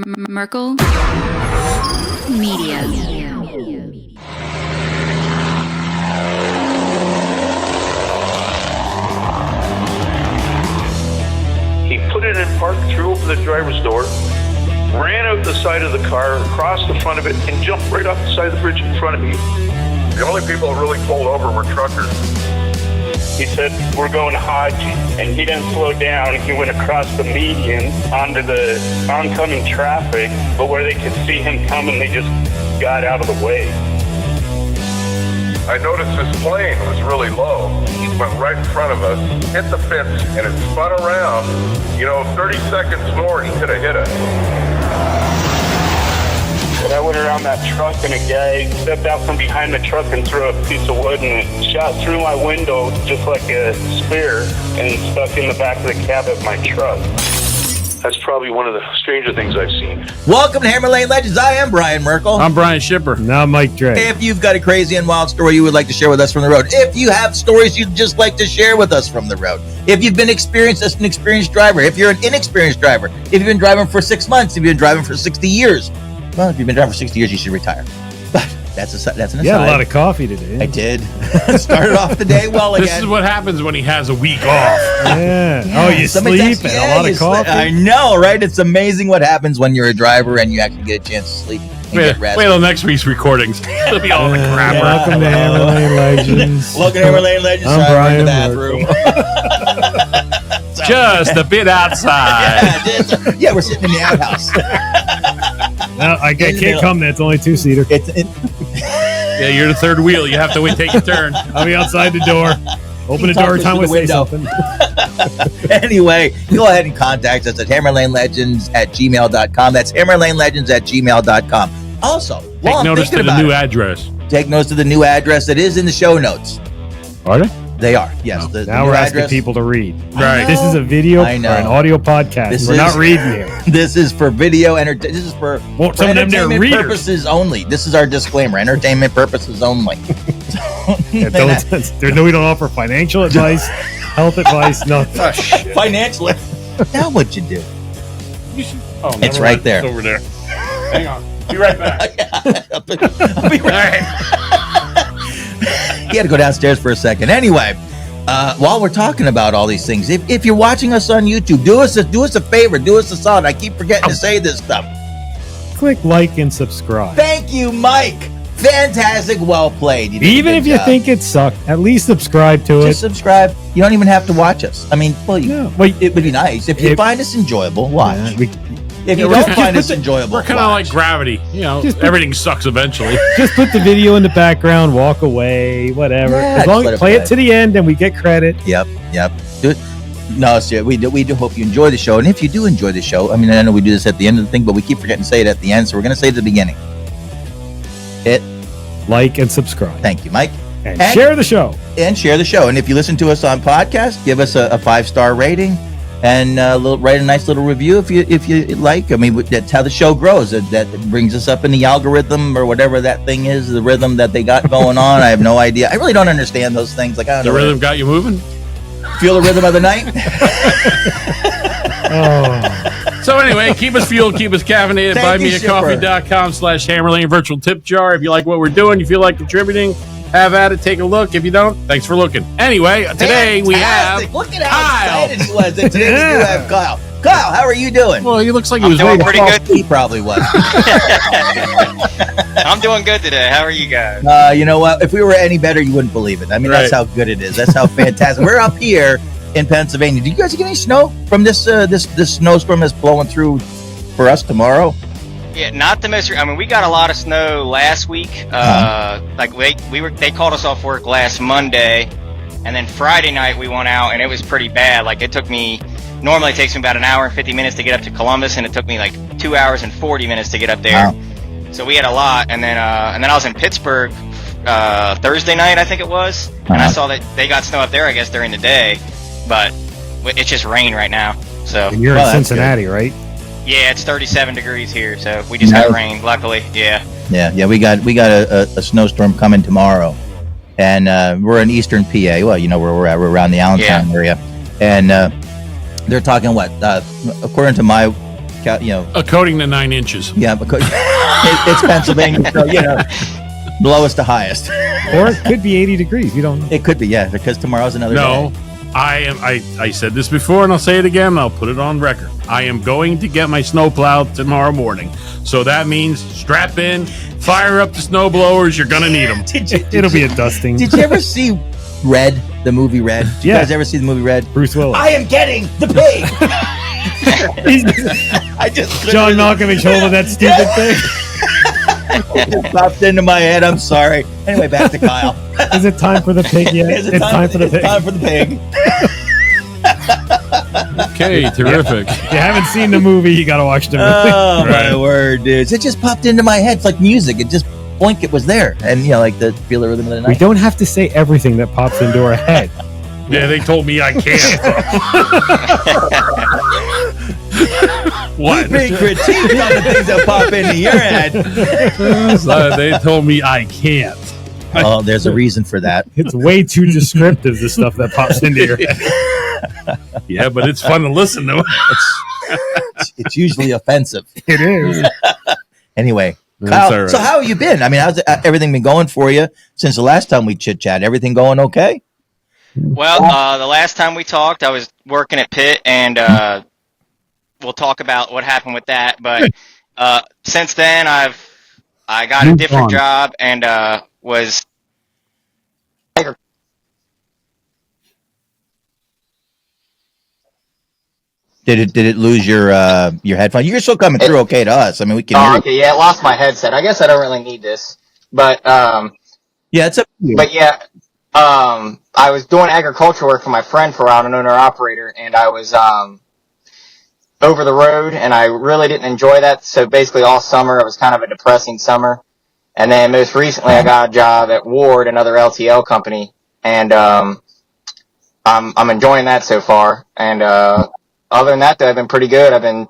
Merkel Media. He put it in park, threw open the driver's door, ran out the side of the car, across the front of it, and jumped right off the side of the bridge in front of me. The only people that really pulled over were truckers. He said, we're going Haji, and he didn't slow down. He went across the median onto the oncoming traffic, but where they could see him coming, they just got out of the way. I noticed this plane was really low. It went right in front of us, hit the fence, and it spun around. 30 seconds more, he could have hit us. But I went around that truck, and a guy stepped out from behind the truck and threw a piece of wood, and it shot through my window just like a spear and stuck in the back of the cab of my truck. That's probably one of the stranger things I've seen. Welcome to Hammer Lane Legends. I am Brian Merkel. I'm Brian Shipper. Now Mike Dre. If you've got a crazy and wild story you would like to share with us from the road, if you have stories you'd just like to share with us from the road, if you've been experienced as an experienced driver, if you're an inexperienced driver, if you've been driving for 6 months, if you've been driving for 60 years, well, if you've been driving for 60 years, you should retire. But that's an aside. You had a lot of coffee today. I did. Started off the day well again. This is what happens when he has a week off. Yeah. Oh, you sleep and a lot of coffee. I know, right? It's amazing what happens when you're a driver and you actually get a chance to sleep and get rest. Wait till next week's recordings. It'll be all the crap. Welcome to Hammer Lane Legends. Welcome to Hammer Lane Legends. I'm Sorry, Brian we're in the bathroom. Just a bit outside. Yeah, we're sitting in the outhouse. No, I can't come there. It's only two-seater. Yeah, you're the third wheel. You have to take your turn. I'll be outside the door. Open the door every time I say something. Anyway, go ahead and contact us at hammerlanelegends@gmail.com. That's hammerlanelegends@gmail.com. Also, take notice to the new address. Take notice of the new address that is in the show notes. Are they? They are, yes. Oh, now we're asking people to read. Right. This is a video or an audio podcast. We're not reading here. This is for video entertainment. This is for entertainment purposes only. This is our disclaimer. Entertainment purposes only. We don't offer financial advice, health advice, nothing. Financially. Now what'd you do? It's right there. It's over there. Hang on. Be right back. I'll be right back. He had to go downstairs for a second. Anyway, while we're talking about all these things, if you're watching us on YouTube, do us a favor, do us a solid. I keep forgetting to say this stuff. Click like and subscribe. Thank you, Mike. Fantastic, well played. Even if you think it sucked, at least subscribe to it. Just subscribe. You don't even have to watch us. I mean, it would be nice if you find us enjoyable. Watch. Yeah, if you don't find us enjoyable, we're kind of like Gravity. Everything sucks eventually. Just put the video in the background, walk away, whatever. Yeah, as long as play it to the end, and we get credit. Yep. Do it. No, so we do hope you enjoy the show, and if you do enjoy the show, I mean, I know we do this at the end of the thing, but we keep forgetting to say it at the end, so we're going to say it at the beginning. Like and subscribe. Thank you, Mike. And share the show. And if you listen to us on podcast, give us a 5-star rating and write a nice little review if you like. I mean, that's how the show grows. That brings us up in the algorithm or whatever that thing is, the rhythm that they got going on. I have no idea. I really don't understand those things. Like, I don't know. The rhythm got you moving? Feel the rhythm of the night? So anyway, keep us fueled, keep us caffeinated. BuyMeACoffee.com/HammerLane virtual tip jar. If you like what we're doing, you feel like contributing, have at it, take a look. If you don't, thanks for looking. Anyway, today we have Look at how excited he was. And today we do have Kyle. Kyle, how are you doing? Well, he looks like he was doing pretty good. He probably was. I'm doing good today. How are you guys? You know what? If we were any better, you wouldn't believe it. I mean, That's how good it is. That's how fantastic. We're up here in Pennsylvania. Do you guys get any snow from this snowstorm that's blowing through for us tomorrow? Yeah, not the most. I mean, we got a lot of snow last week. They called us off work last Monday, and then Friday night we went out, and it was pretty bad. Like, normally it takes me about an hour and 50 minutes to get up to Columbus, and it took me like 2 hours and 40 minutes to get up there. Wow. So we had a lot, and then I was in Pittsburgh Thursday night, I think it was, and I saw that they got snow up there, I guess, during the day, but it's just rain right now. So. And you're in Cincinnati, right? Yeah, it's 37 degrees here, so we just got rain, luckily. Yeah. Yeah. We got a snowstorm coming tomorrow, and we're in Eastern PA. Well, you know where we're at. We're around the Allentown area, and they're talking according to my According to 9 inches. Yeah, because it's Pennsylvania, so lowest to highest. Or it could be 80 degrees. You don't know. It could be, yeah, because tomorrow's another No, day. I said this before, and I'll say it again. I'll put it on record. I am going to get my snow plowed tomorrow morning. So that means strap in, fire up the snow blowers. You're gonna need them. It'll be a dusting. Did you ever see Red, the movie Red? Did you guys ever see the movie Red? Bruce Willis. I am getting the pig. I just John Malkovich holding that stupid thing. It just popped into my head. I'm sorry. Anyway, back to Kyle. Is it time for the pig yet? It's time for the pig. Time for the pig. Okay, terrific. If you haven't seen the movie, you got to watch the movie. Oh, my word, dude. It just popped into my head. It's like music. It just, boink, it was there. And, like the feel the rhythm of the night. We don't have to say everything that pops into our head. Yeah, they told me I can't. What? Big critique on the things that pop into your head. They told me I can't. Oh, there's a reason for that. It's way too descriptive, the stuff that pops into your head. Yeah, but it's fun to listen to. It's usually offensive. It is. Anyway, That's Kyle, all right. so how have you been? I mean, how's everything been going for you since the last time we chit-chat? Everything going okay? Well, the last time we talked, I was working at Pitt, and we'll talk about what happened with that. But since then, I got a different job and was. Did it lose your headphones? You're still coming through okay to us. I mean, we can. Oh, hear okay, yeah, it lost my headset. I guess I don't really need this, but Yeah, it's up to you. But yeah, I was doing agriculture work for my friend for a while, an owner-operator, and I was over the road, and I really didn't enjoy that. So basically all summer, it was kind of a depressing summer. And then most recently, I got a job at Ward, another LTL company, and I'm enjoying that so far. And other than that, though, I've been pretty good. I've been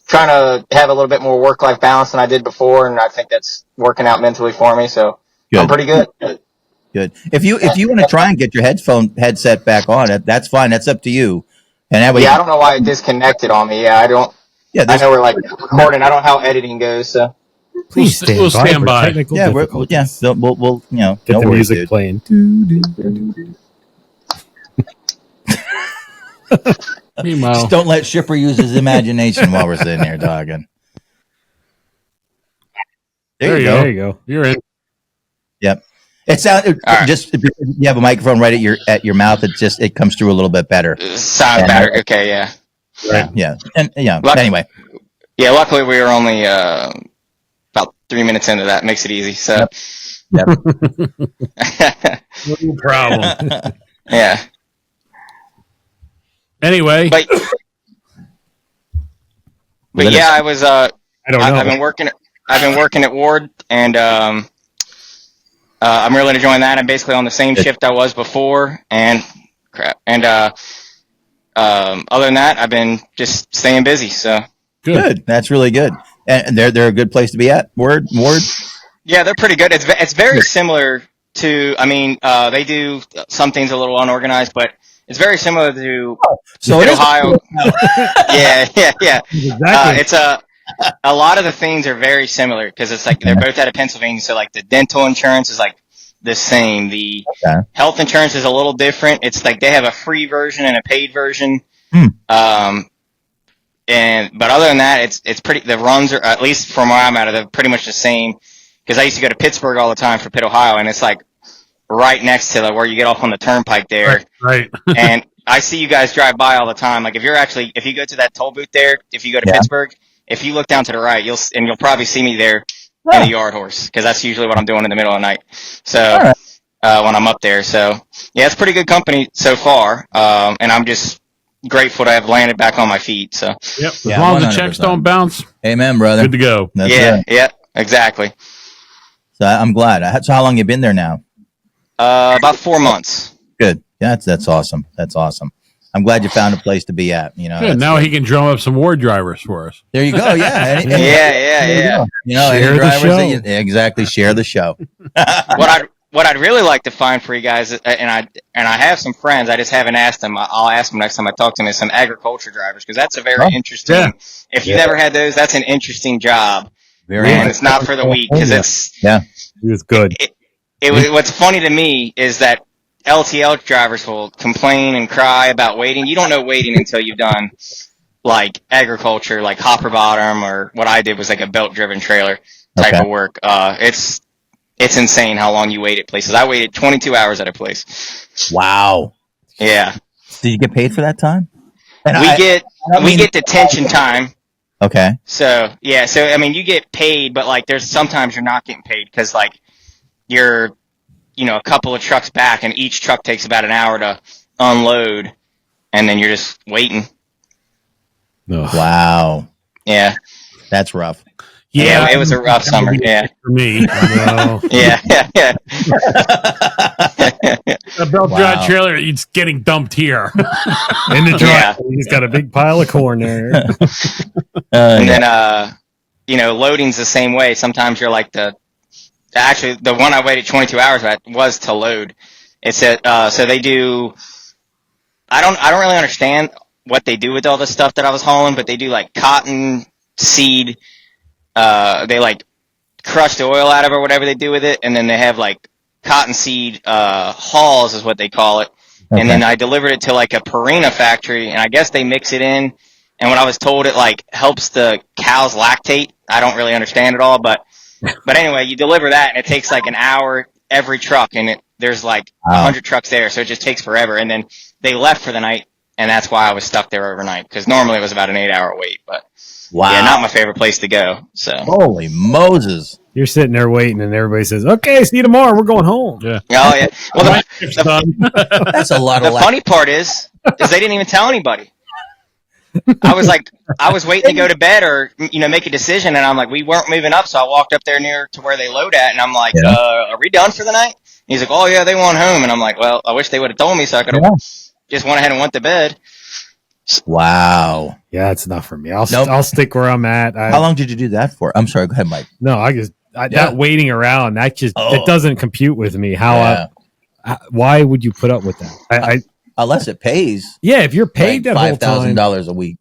trying to have a little bit more work-life balance than I did before, and I think that's working out mentally for me. So I'm pretty good. Good. If you want to try and get your headset back on, that's fine. That's up to you. And that way, Yeah, I don't know why it disconnected on me. Yeah, I don't. Yeah, I know we're like recording. I don't know how editing goes. So Please stand We'll by stand for by. technical yeah, difficulties. we'll Get no the worries, music dude. playing. Meanwhile, Just don't let Shipper use his imagination while we're sitting here talking. There you go. There you go. you're in. Yep. It sounds right. just if you have a microphone right at your mouth. It comes through a little bit better. sounds better. Okay, yeah. Yeah. And Luck- anyway. Yeah, luckily we were only about 3 minutes into that. Makes it easy. So Yep. No problem. yeah, Anyway, but yeah, I was. I don't know. I've been working at Ward, and I'm really enjoying that. I'm basically on the same shift I was before, and crap. And other than that, I've been just staying busy. So Good. That's really good. And they're a good place to be at. Ward. yeah, they're pretty good. It's very similar to. I mean, they do some things a little unorganized, but it's very similar to So it is Ohio. yeah. Exactly. It's a lot of the things are very similar because it's like they're both out of Pennsylvania. So like the dental insurance is like the same. The health insurance is a little different. It's like they have a free version and a paid version. But other than that, it's pretty. The runs are, at least from where I'm at, they're pretty much the same. Because I used to go to Pittsburgh all the time for Pitt, Ohio, and it's like right next to where you get off on the turnpike there. right. And I see you guys drive by all the time. Like if you go to that toll booth there, if you go to Pittsburgh, if you look down to the right, you'll probably see me there in the yard horse, because that's usually what I'm doing in the middle of the night. So when I'm up there, so yeah, it's pretty good company so far, and I'm just grateful to have landed back on my feet. So Yep. As long as the checks 100%. don't bounce, Amen, brother. good to go. That's it. yeah, exactly. So I'm glad. So how long you been there now? About 4 months. Good. Yeah, that's awesome. That's awesome. I'm glad you found a place to be at. Good. That's Now good. he can drum up some Ward drivers for us. There you go. Yeah. Yeah. You know, Share any the drivers show. exactly, share the show. What what I'd really like to find for you guys, and I have some friends. I just haven't asked them. I'll ask them next time I talk to them. Is some agriculture drivers, because that's a very interesting. Yeah. If you've ever had those, that's an interesting job. Very And it's not for the weak, because He was good. What's funny to me is that LTL drivers will complain and cry about waiting. You don't know waiting until you've done like agriculture, like hopper bottom, or what I did was like a belt driven trailer type of work. It's insane how long you wait at places. I waited 22 hours at a place. Wow. Yeah. Did you get paid for that time? And we get detention time. Okay. So I mean, you get paid, but like there's sometimes you're not getting paid because like you're, a couple of trucks back, and each truck takes about an hour to unload, and then you're just waiting. Ugh. Wow. Yeah. That's rough. Yeah, it was a rough summer. Yeah. For me. No. Yeah. A belt drive trailer, it's getting dumped here. In the truck, he's got a big pile of corn there. And then, loading's the same way. Sometimes you're like the one I waited 22 hours at was to load. It's so they do. I don't really understand what they do with all the stuff that I was hauling, but they do like cotton seed. They like crush the oil out of it or whatever they do with it, and then they have like cottonseed hulls is what they call it. Okay. And then I delivered it to like a Purina factory, and I guess they mix it in. And when I was told it like helps the cows lactate, I don't really understand it all, but anyway, you deliver that, and it takes like an hour every truck, and there's like 100 trucks there, so it just takes forever. And then they left for the night, and that's why I was stuck there overnight, because normally it was about an 8-hour wait. But yeah, not my favorite place to go. So holy Moses. You're sitting there waiting, and everybody says, "Okay, see you tomorrow. We're going home." Yeah. Oh yeah. Well, that's a lot. The funny part is they didn't even tell anybody. I was waiting to go to bed or make a decision, and I'm like, we weren't moving up, so I walked up there near to where they load at, and I'm like, are we done for the night? And he's like, oh yeah, they want home, and I'm like, well, I wish they would have told me so I could have just went ahead and went to bed. Wow. Yeah, it's not for me. I'll stick where I'm at. How long did you do that for? I'm sorry. Go ahead, Mike. No, that waiting around, that just it doesn't compute with me. Why would you put up with that? Unless it pays. Yeah, if you're paid that whole time, $5,000 a week.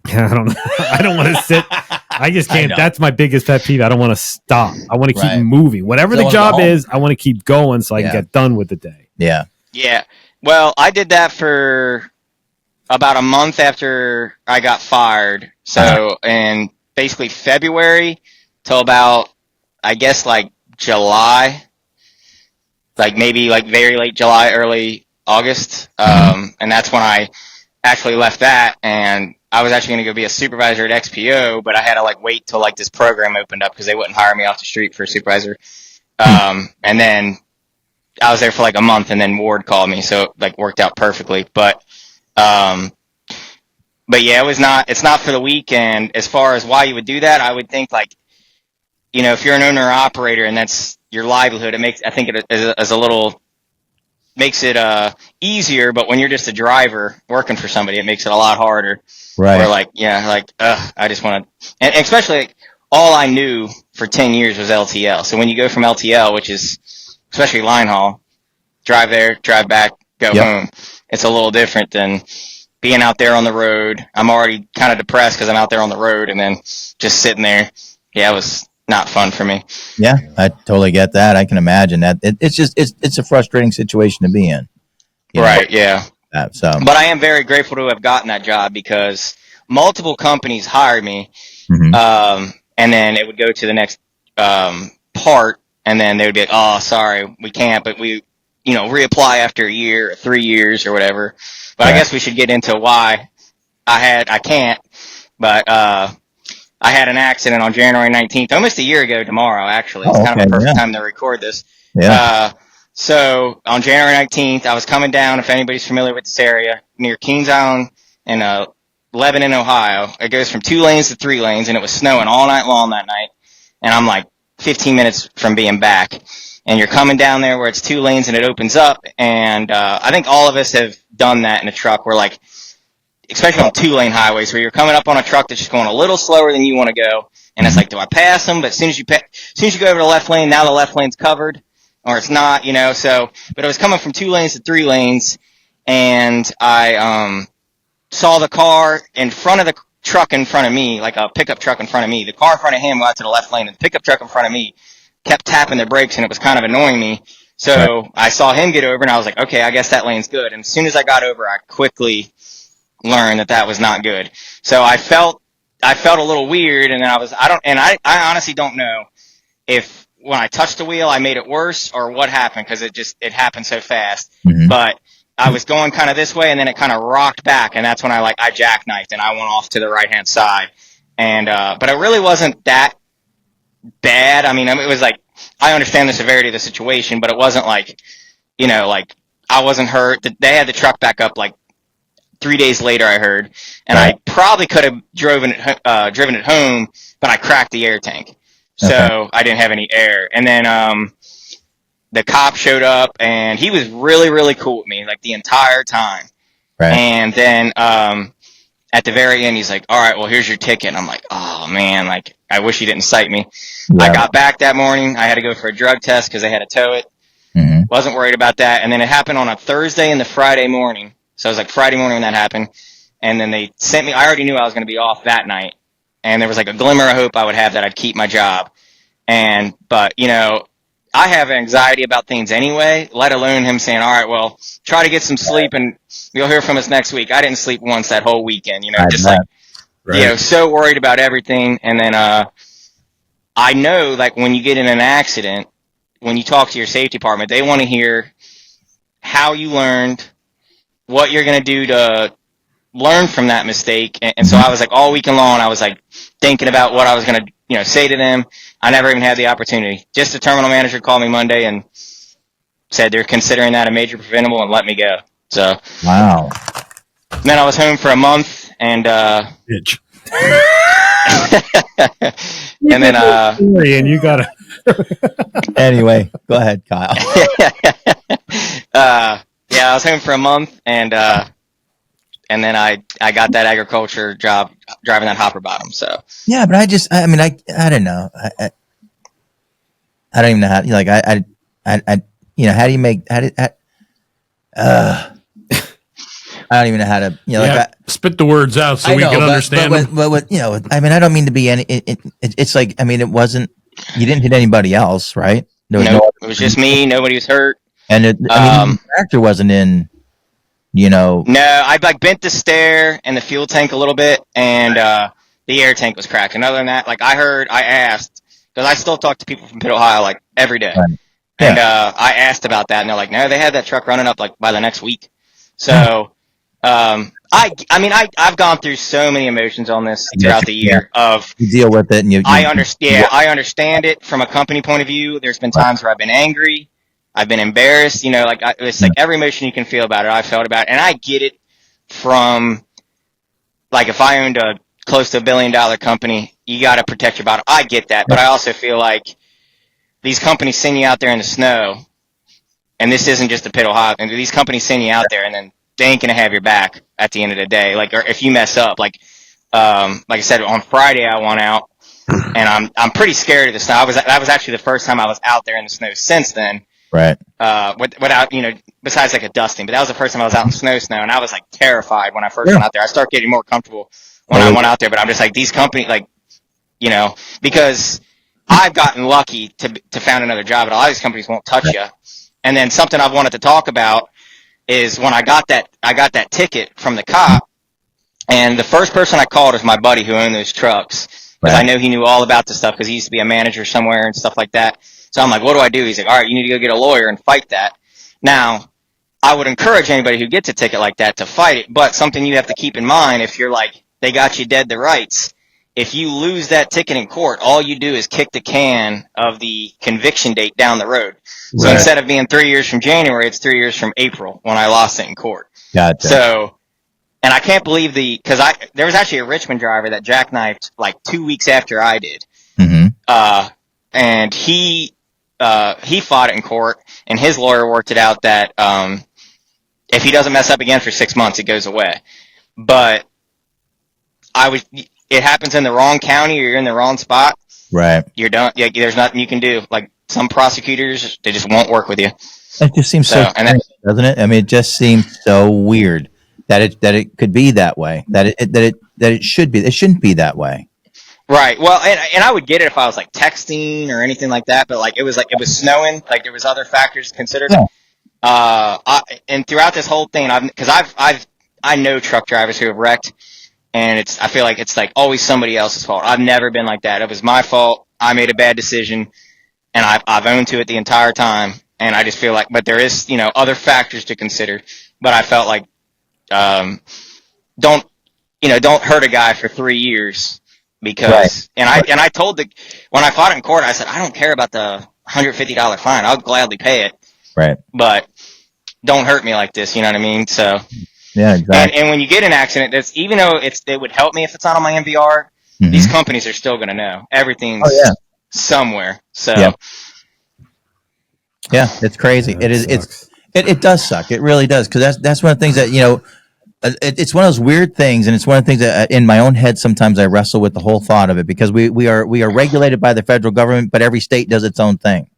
I don't know. I don't want to sit. I just can't. That's my biggest pet peeve. I don't want to stop. I want to keep moving. Whatever the job is, I want to keep going so I can get done with the day. Yeah. Yeah. Well, I did that for about a month after I got fired. So in basically February till about, I guess, like July, like maybe like very late July, early August. And that's when I actually left that, and I was actually going to go be a supervisor at XPO, but I had to like wait till like this program opened up because they wouldn't hire me off the street for a supervisor. And then I was there for like a month, and then Ward called me, so it like worked out perfectly. But yeah, it's not for the weak. And as far as why you would do that, I would think like, if you're an owner or operator and that's your livelihood, I think it is a little, makes it easier, but when you're just a driver working for somebody, it makes it a lot harder. Right. Or I just want to, and especially like, all I knew for 10 years was LTL. So when you go from LTL, which is especially line haul, drive there, drive back, go home, it's a little different than being out there on the road. I'm already kind of depressed because I'm out there on the road, and then just sitting there. Yeah, it was not fun for me. Yeah, I totally get that. I can imagine that. It's a frustrating situation to be in. Right. Yeah. But I am very grateful to have gotten that job because multiple companies hired me, and then it would go to the next part, and then they would be like, "Oh, sorry, we can't," but we, reapply after a year, or 3 years, or whatever. But I guess we should get into why I can't. But I had an accident on January 19th, almost a year ago tomorrow, actually. It's kind of a perfect time to record this. Yeah. So on January 19th, I was coming down, if anybody's familiar with this area, near Keens Island in Lebanon, Ohio. It goes from 2 lanes to 3 lanes, and it was snowing all night long that night. And I'm like 15 minutes from being back. And you're coming down there where it's 2 lanes and it opens up. And I think all of us have done that in a truck where, like, especially on 2-lane highways, where you're coming up on a truck that's just going a little slower than you want to go. And it's like, do I pass them? But as soon as you go over the left lane, now the left lane's covered. or it's not, so, but it was coming from 2 lanes to 3 lanes, and I saw the car in front of the truck in front of me, like a pickup truck in front of me. The car in front of him went out to the left lane, and the pickup truck in front of me kept tapping their brakes, and it was kind of annoying me. So I saw him get over, and I was like, okay, I guess that lane's good. And as soon as I got over, I quickly learned that was not good. So I felt a little weird, and then I honestly don't know if when I touched the wheel, I made it worse or what happened, because it happened so fast. Mm-hmm. But I was going kind of this way, and then it kind of rocked back, and that's when I jackknifed, and I went off to the right-hand side. And, but it really wasn't that bad. I mean, it was like, I understand the severity of the situation, but it wasn't like, I wasn't hurt. They had the truck back up like 3 days later, I heard, and I probably could have driven it home, but I cracked the air tank. So I didn't have any air. And then, the cop showed up, and he was really, really cool with me, like the entire time. Right. And then, at the very end, he's like, all right, well, here's your ticket. And I'm like, oh man, like, I wish he didn't cite me. Yeah. I got back that morning. I had to go for a drug test because they had to tow it. Mm-hmm. Wasn't worried about that. And then it happened on a Thursday and the Friday morning. So it was like Friday morning when that happened. And then they sent me, I already knew I was going to be off that night. And there was like a glimmer of hope I would have that I'd keep my job. But I have anxiety about things anyway, let alone him saying, all right, well, try to get some sleep and you'll hear from us next week. I didn't sleep once that whole weekend, so worried about everything. And then, I know, like, when you get in an accident, when you talk to your safety department, they want to hear how you learned, what you're going to do to learn from that mistake. And so I was like, all weekend long, I was like thinking about what I was going to, say to them. I never even had the opportunity. Just the terminal manager called me Monday and said they're considering that a major preventable and let me go. So wow. Then I was home for a month, and bitch. And then and you gotta. Anyway, go ahead, Kyle. I was home for a month, and then I got that agriculture job driving that hopper bottom. So yeah, but I don't know. I don't even know how. Like how do you make I don't even know how to spit the words out so we can understand them. But I don't mean to be any. It's like it wasn't. You didn't hit anybody else, right? There was it was just me. Nobody was hurt. And the tractor wasn't in. No, I bent the stair and the fuel tank a little bit, and the air tank was cracked. And other than that, I asked, because I still talk to people from Pitt, Ohio, like every day. Right. Yeah. And I asked about that, and they're like, no, they had that truck running up like by the next week. So, I've gone through so many emotions on this throughout the year. You deal with it, and I understand. I understand it from a company point of view. There's been times where I've been angry, I've been embarrassed. It's like every emotion you can feel about it, I felt about it, and I get it from if I owned a close to $1 billion company, you got to protect your bottom. I get that, but I also feel like these companies send you out there in the snow, and this isn't just a Pitt, Ohio. And these companies send you out there, and then they ain't gonna have your back at the end of the day. Or if you mess up, like I said, on Friday I went out, and I'm pretty scared of the snow. That was actually the first time I was out there in the snow since then. Right. Without besides a dusting, but that was the first time I was out in snow, and I was terrified when I first went out there. I started getting more comfortable when I went out there, but I'm just like, these companies, because I've gotten lucky to found another job, but a lot of these companies won't touch you. And then something I've wanted to talk about is when I got that ticket from the cop, and the first person I called was my buddy who owned those trucks, because I know he knew all about the stuff because he used to be a manager somewhere and stuff like that. So I'm like, what do I do? He's like, all right, you need to go get a lawyer and fight that. Now, I would encourage anybody who gets a ticket like that to fight it, but something you have to keep in mind, if you're they got you dead to rights, if you lose that ticket in court, all you do is kick the can of the conviction date down the road. So instead of being 3 years from January, it's 3 years from April when I lost it in court. Gotcha. So, and I can't believe because there was actually a Richmond driver that jackknifed 2 weeks after I did. Mm-hmm. And he fought it in court, and his lawyer worked it out that, if he doesn't mess up again for 6 months, it goes away. But it happens in the wrong county, or you're in the wrong spot. Right. You're done. There's nothing you can do. some prosecutors, they just won't work with you. It just seems so strange, doesn't it? I mean, it just seems so weird that it could be that way. That it should be. It shouldn't be that way. Right. Well, and I would get it if I was like texting or anything like that, but it was snowing, like there was other factors considered. Yeah. And throughout this whole thing, I know truck drivers who have wrecked, and I feel like it's like always somebody else's fault. I've never been like that. It was my fault. I made a bad decision, and I've owned to it the entire time. And I just feel like, but there is, other factors to consider. But I felt like, don't hurt a guy for 3 years because, right. And I told when I fought in court, I said, I don't care about the $150 fine. I'll gladly pay it. Right. But don't hurt me like this. You know what I mean? So. Yeah, exactly. And when you get an accident, even though it would help me if it's not on my MVR, these companies are still going to know everything's somewhere. So. Yeah. Yeah, it's crazy. It does suck. It really does, because that's one of the things that it's one of those weird things, and it's one of the things that in my own head sometimes I wrestle with the whole thought of it, because we are regulated by the federal government, but every state does its own thing.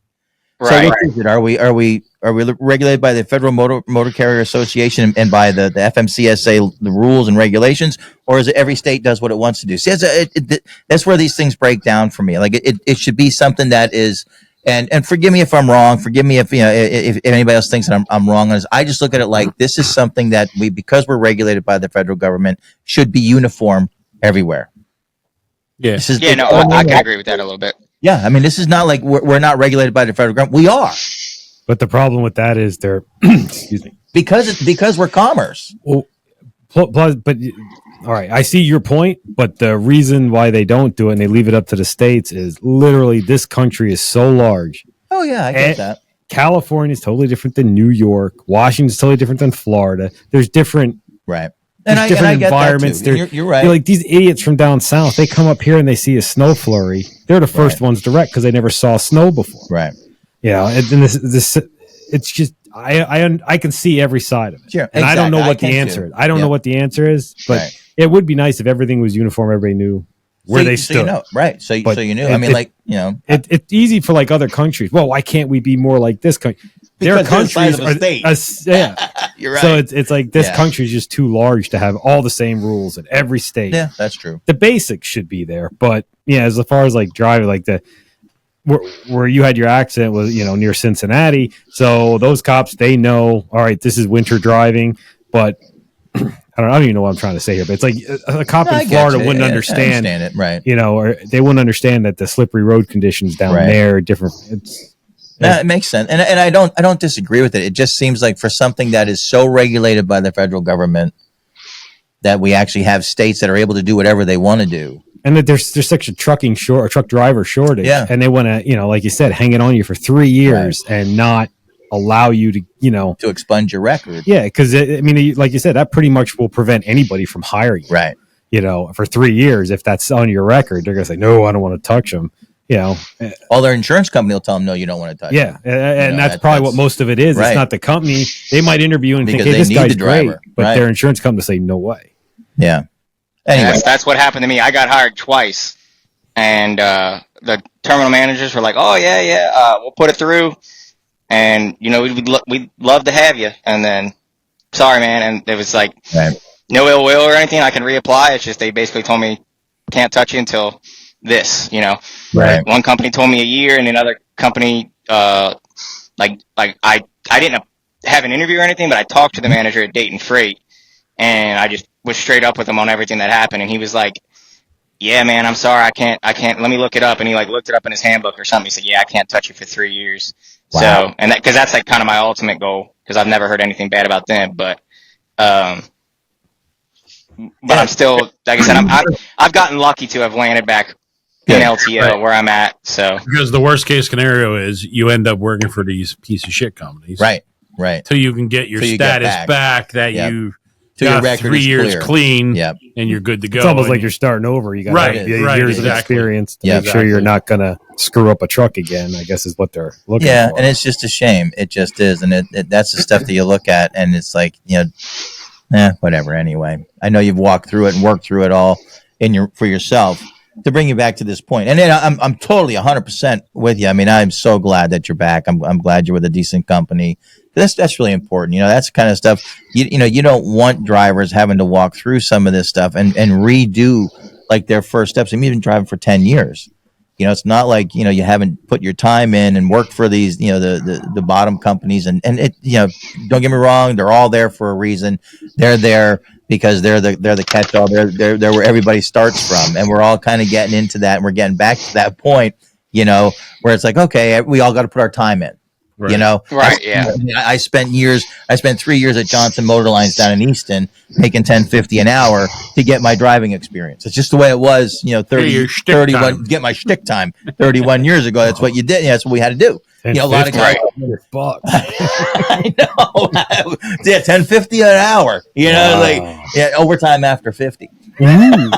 Right. So what is it? Are we regulated by the Federal Motor Carrier Association and by the FMCSA, the rules and regulations, or is it every state does what it wants to do? See, that's where these things break down for me. Like it should be something that is. And forgive me if I'm wrong. Forgive me if if anybody else thinks that I'm wrong on this. I just look at it like this is something that because we're regulated by the federal government, should be uniform everywhere. Yeah. I can agree with that a little bit. Yeah, I mean, this is not like we're not regulated by the federal government. We are. But the problem with that is they're excuse me, because we're commerce. Well, but all right, I see your point, but the reason why they don't do it and they leave it up to the states is literally this country is so large. Oh yeah, I get that. California is totally different than New York. Washington is totally different than Florida. There's different right. There's different environments. You're right. Like these idiots from down south, they come up here and they see a snow flurry. They're the first ones to wreck because they never saw snow before. Right. Yeah, and this it's just I can see every side of it. Sure, and I don't know what the answer is. I don't know what the answer is, but it would be nice if everything was uniform. Everybody knew where they stood. Right. So you knew. I mean, it's easy for like other countries. Well, why can't we be more like this country? Their countries are You're right. So it's like this country is just too large to have all the same rules in every state. Yeah, that's true. The basics should be there, but as far as like driving, like where you had your accident was near Cincinnati, so those cops, they know, all right, this is winter driving, but I don't even know what I'm trying to say here, but it's like a cop in Florida wouldn't understand it, right? Or they wouldn't understand that the slippery road conditions down there are different. It makes sense, and I don't disagree with it. It just seems like for something that is so regulated by the federal government, that we actually have states that are able to do whatever they want to do. And that there's such a truck driver shortage, and they want to, like you said, hang it on you for 3 years and not allow you to, to expunge your record. Yeah, because like you said, that pretty much will prevent anybody from hiring you. Right. For 3 years, if that's on your record, they're gonna say, no, I don't want to touch them. All their insurance company will tell them, no, you don't want to touch. Yeah, and that's probably what most of it is. Right. It's not the company. They might interview and think, hey, this guy's great, but their insurance company say, no way. Yeah. Anyway, that's what happened to me. I got hired twice, and the terminal managers were like, "Oh yeah, we'll put it through, and we'd love to have you." And then, sorry, man, and it was like no ill will or anything. I can reapply. It's just they basically told me can't touch you until this. Right. One company told me a year, and another company, like I didn't have an interview or anything, but I talked to the manager at Dayton Freight, and I just was straight up with him on everything that happened, and he was like, yeah, man, I'm sorry, I can't, let me look it up, and he looked it up in his handbook or something. He said, yeah, I can't touch you for 3 years. Wow. So, and because that's like kind of my ultimate goal, because I've never heard anything bad about them, but I'm still, like I said, I've gotten lucky to have landed back in LTO where I'm at, so. Because the worst case scenario is you end up working for these piece of shit companies. Right. So you can get your status back that you your record 3 years clean, and you're good to go. It's almost like you're starting over. You got years of experience to make sure you're not going to screw up a truck again, I guess is what they're looking for. Yeah, and it's just a shame. It just is. And that's the stuff that you look at, and it's like, whatever anyway. I know you've walked through it and worked through it all for yourself, to bring you back to this point, and then I'm totally 100% with you. I mean, I'm so glad that you're back. I'm glad you're with a decent company. That's really important. That's the kind of stuff you don't want drivers having to walk through some of this stuff and redo like their first steps. I mean, you've been driving for 10 years. It's not like you haven't put your time in and worked for these the bottom companies, and it don't get me wrong, they're all there for a reason. They're there because they're the catch all. They're where everybody starts from, and we're all kind of getting into that, and we're getting back to that point, where it's like, okay, we all got to put our time in. Right. Right, yeah. I spent 3 years at Johnson Motor Lines down in Easton, making $10.50 an hour to get my driving experience. It's just the way it was, 31, time. get my shtick time 31 years ago. That's what you did. That's what we had to do. A lot of guys. Bucks. I know. Yeah, $10.50 an hour. Overtime after 50. Yeah,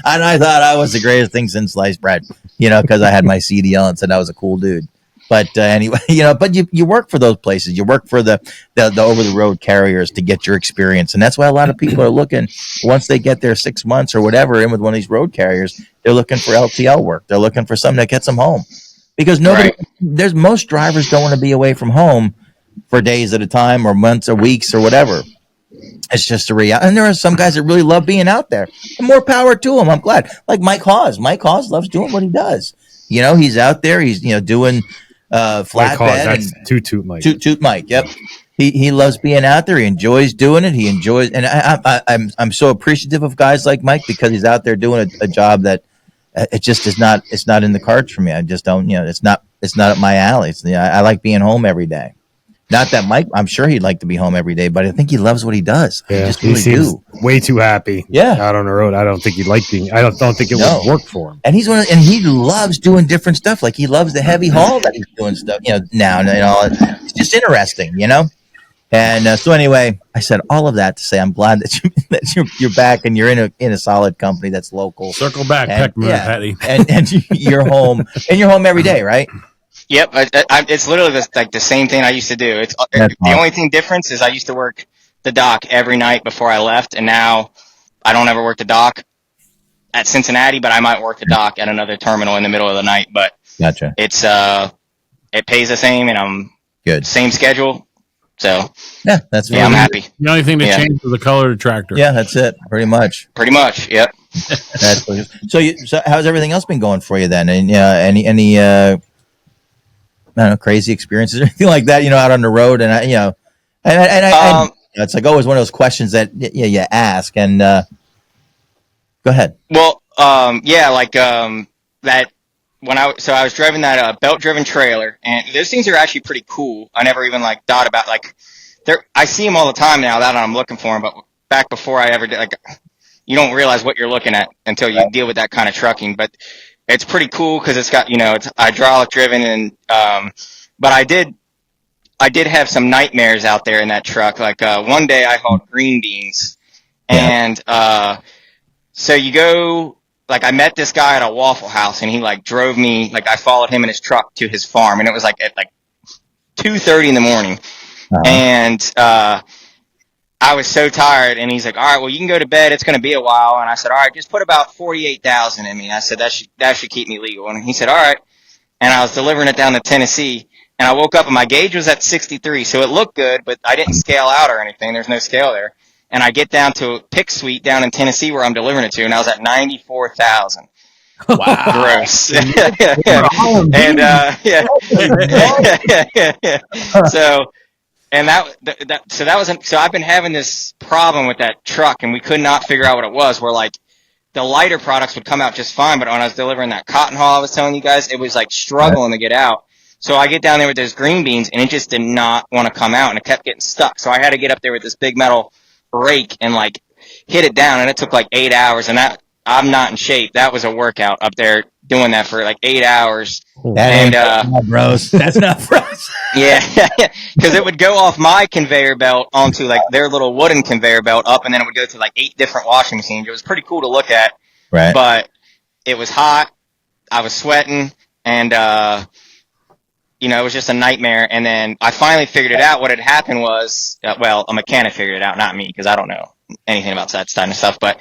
and I thought I was the greatest thing since sliced bread. Because I had my CDL and said I was a cool dude. But anyway, but you work for those places. You work for the over the road carriers to get your experience, and that's why a lot of people are looking once they get their 6 months or whatever in with one of these road carriers. They're looking for LTL work. They're looking for something that gets them home, because there's most drivers don't want to be away from home for days at a time or months or weeks or whatever. It's just a reality. And there are some guys that really love being out there. And more power to them. I'm glad. Like Mike Hawes. Mike Hawes loves doing what he does. He's out there. He's doing flatbed. That's Toot Mike. Toot Mike. Yep. He loves being out there. He enjoys doing it. He enjoys, and I'm so appreciative of guys like Mike, because he's out there doing a job that it just is not. It's not in the cards for me. I just don't. It's not up my alley. I like being home every day. Not that Mike, I'm sure he'd like to be home every day, but I think he loves what he does. Yeah, I just really do. Way too happy. Yeah. Out on the road. I don't think he'd like being. I don't think it would work for him. And he loves doing different stuff. Like he loves the heavy haul that he's doing stuff. Now and all. It's just interesting. And so anyway, I said all of that to say I'm glad that you're back and you're in a solid company that's local. Circle back, Patty. And you're home, and you're home every day, right? Yep, it's literally like the same thing I used to do. The only thing difference is I used to work the dock every night before I left, and now I don't ever work the dock at Cincinnati, but I might work the dock at another terminal in the middle of the night. But gotcha. It's it pays the same, and I'm good. Same schedule, so that's I'm happy. The only thing that changed was the color of the tractor. Yeah, that's it. Pretty much. Yep. That's so how's everything else been going for you then? And any I don't know, crazy experiences or anything like that, out on the road, and it's like always one of those questions that you ask, and go ahead. Well, that when I was driving that belt driven trailer, and those things are actually pretty cool. I never even thought about I see them all the time now that I'm looking for them, but back before I ever did, you don't realize what you're looking at until you deal with that kind of trucking, but it's pretty cool because it's got, it's hydraulic driven, and but I did have some nightmares out there in that truck. One day I hauled green beans, and so you go, I met this guy at a Waffle House, and he drove me, I followed him in his truck to his farm, and it was at 2:30 in the morning, and I was so tired, and he's like, all right, well, you can go to bed. It's going to be a while. And I said, all right, just put about 48,000 in me. I said, that should keep me legal. And he said, all right. And I was delivering it down to Tennessee, and I woke up and my gauge was at 63. So it looked good, but I didn't scale out or anything. There's no scale there. And I get down to Pick Suite down in Tennessee where I'm delivering it to, and I was at 94,000. Wow. Gross. And, So, and so I've been having this problem with that truck, and we could not figure out what it was, where the lighter products would come out just fine, but when I was delivering that cotton haul I was telling you guys, it was struggling to get out. So I get down there with those green beans, and it just did not want to come out, and it kept getting stuck. So I had to get up there with this big metal rake and hit it down, and it took 8 hours, and I'm not in shape. That was a workout up there doing that for 8 hours. That's not bros. That's not bros. Yeah, because it would go off my conveyor belt onto their little wooden conveyor belt up, and then it would go to 8 different washing machines. It was pretty cool to look at, right? But it was hot. I was sweating, and it was just a nightmare. And then I finally figured it out. What had happened was, a mechanic figured it out, not me, because I don't know anything about that kind of stuff. But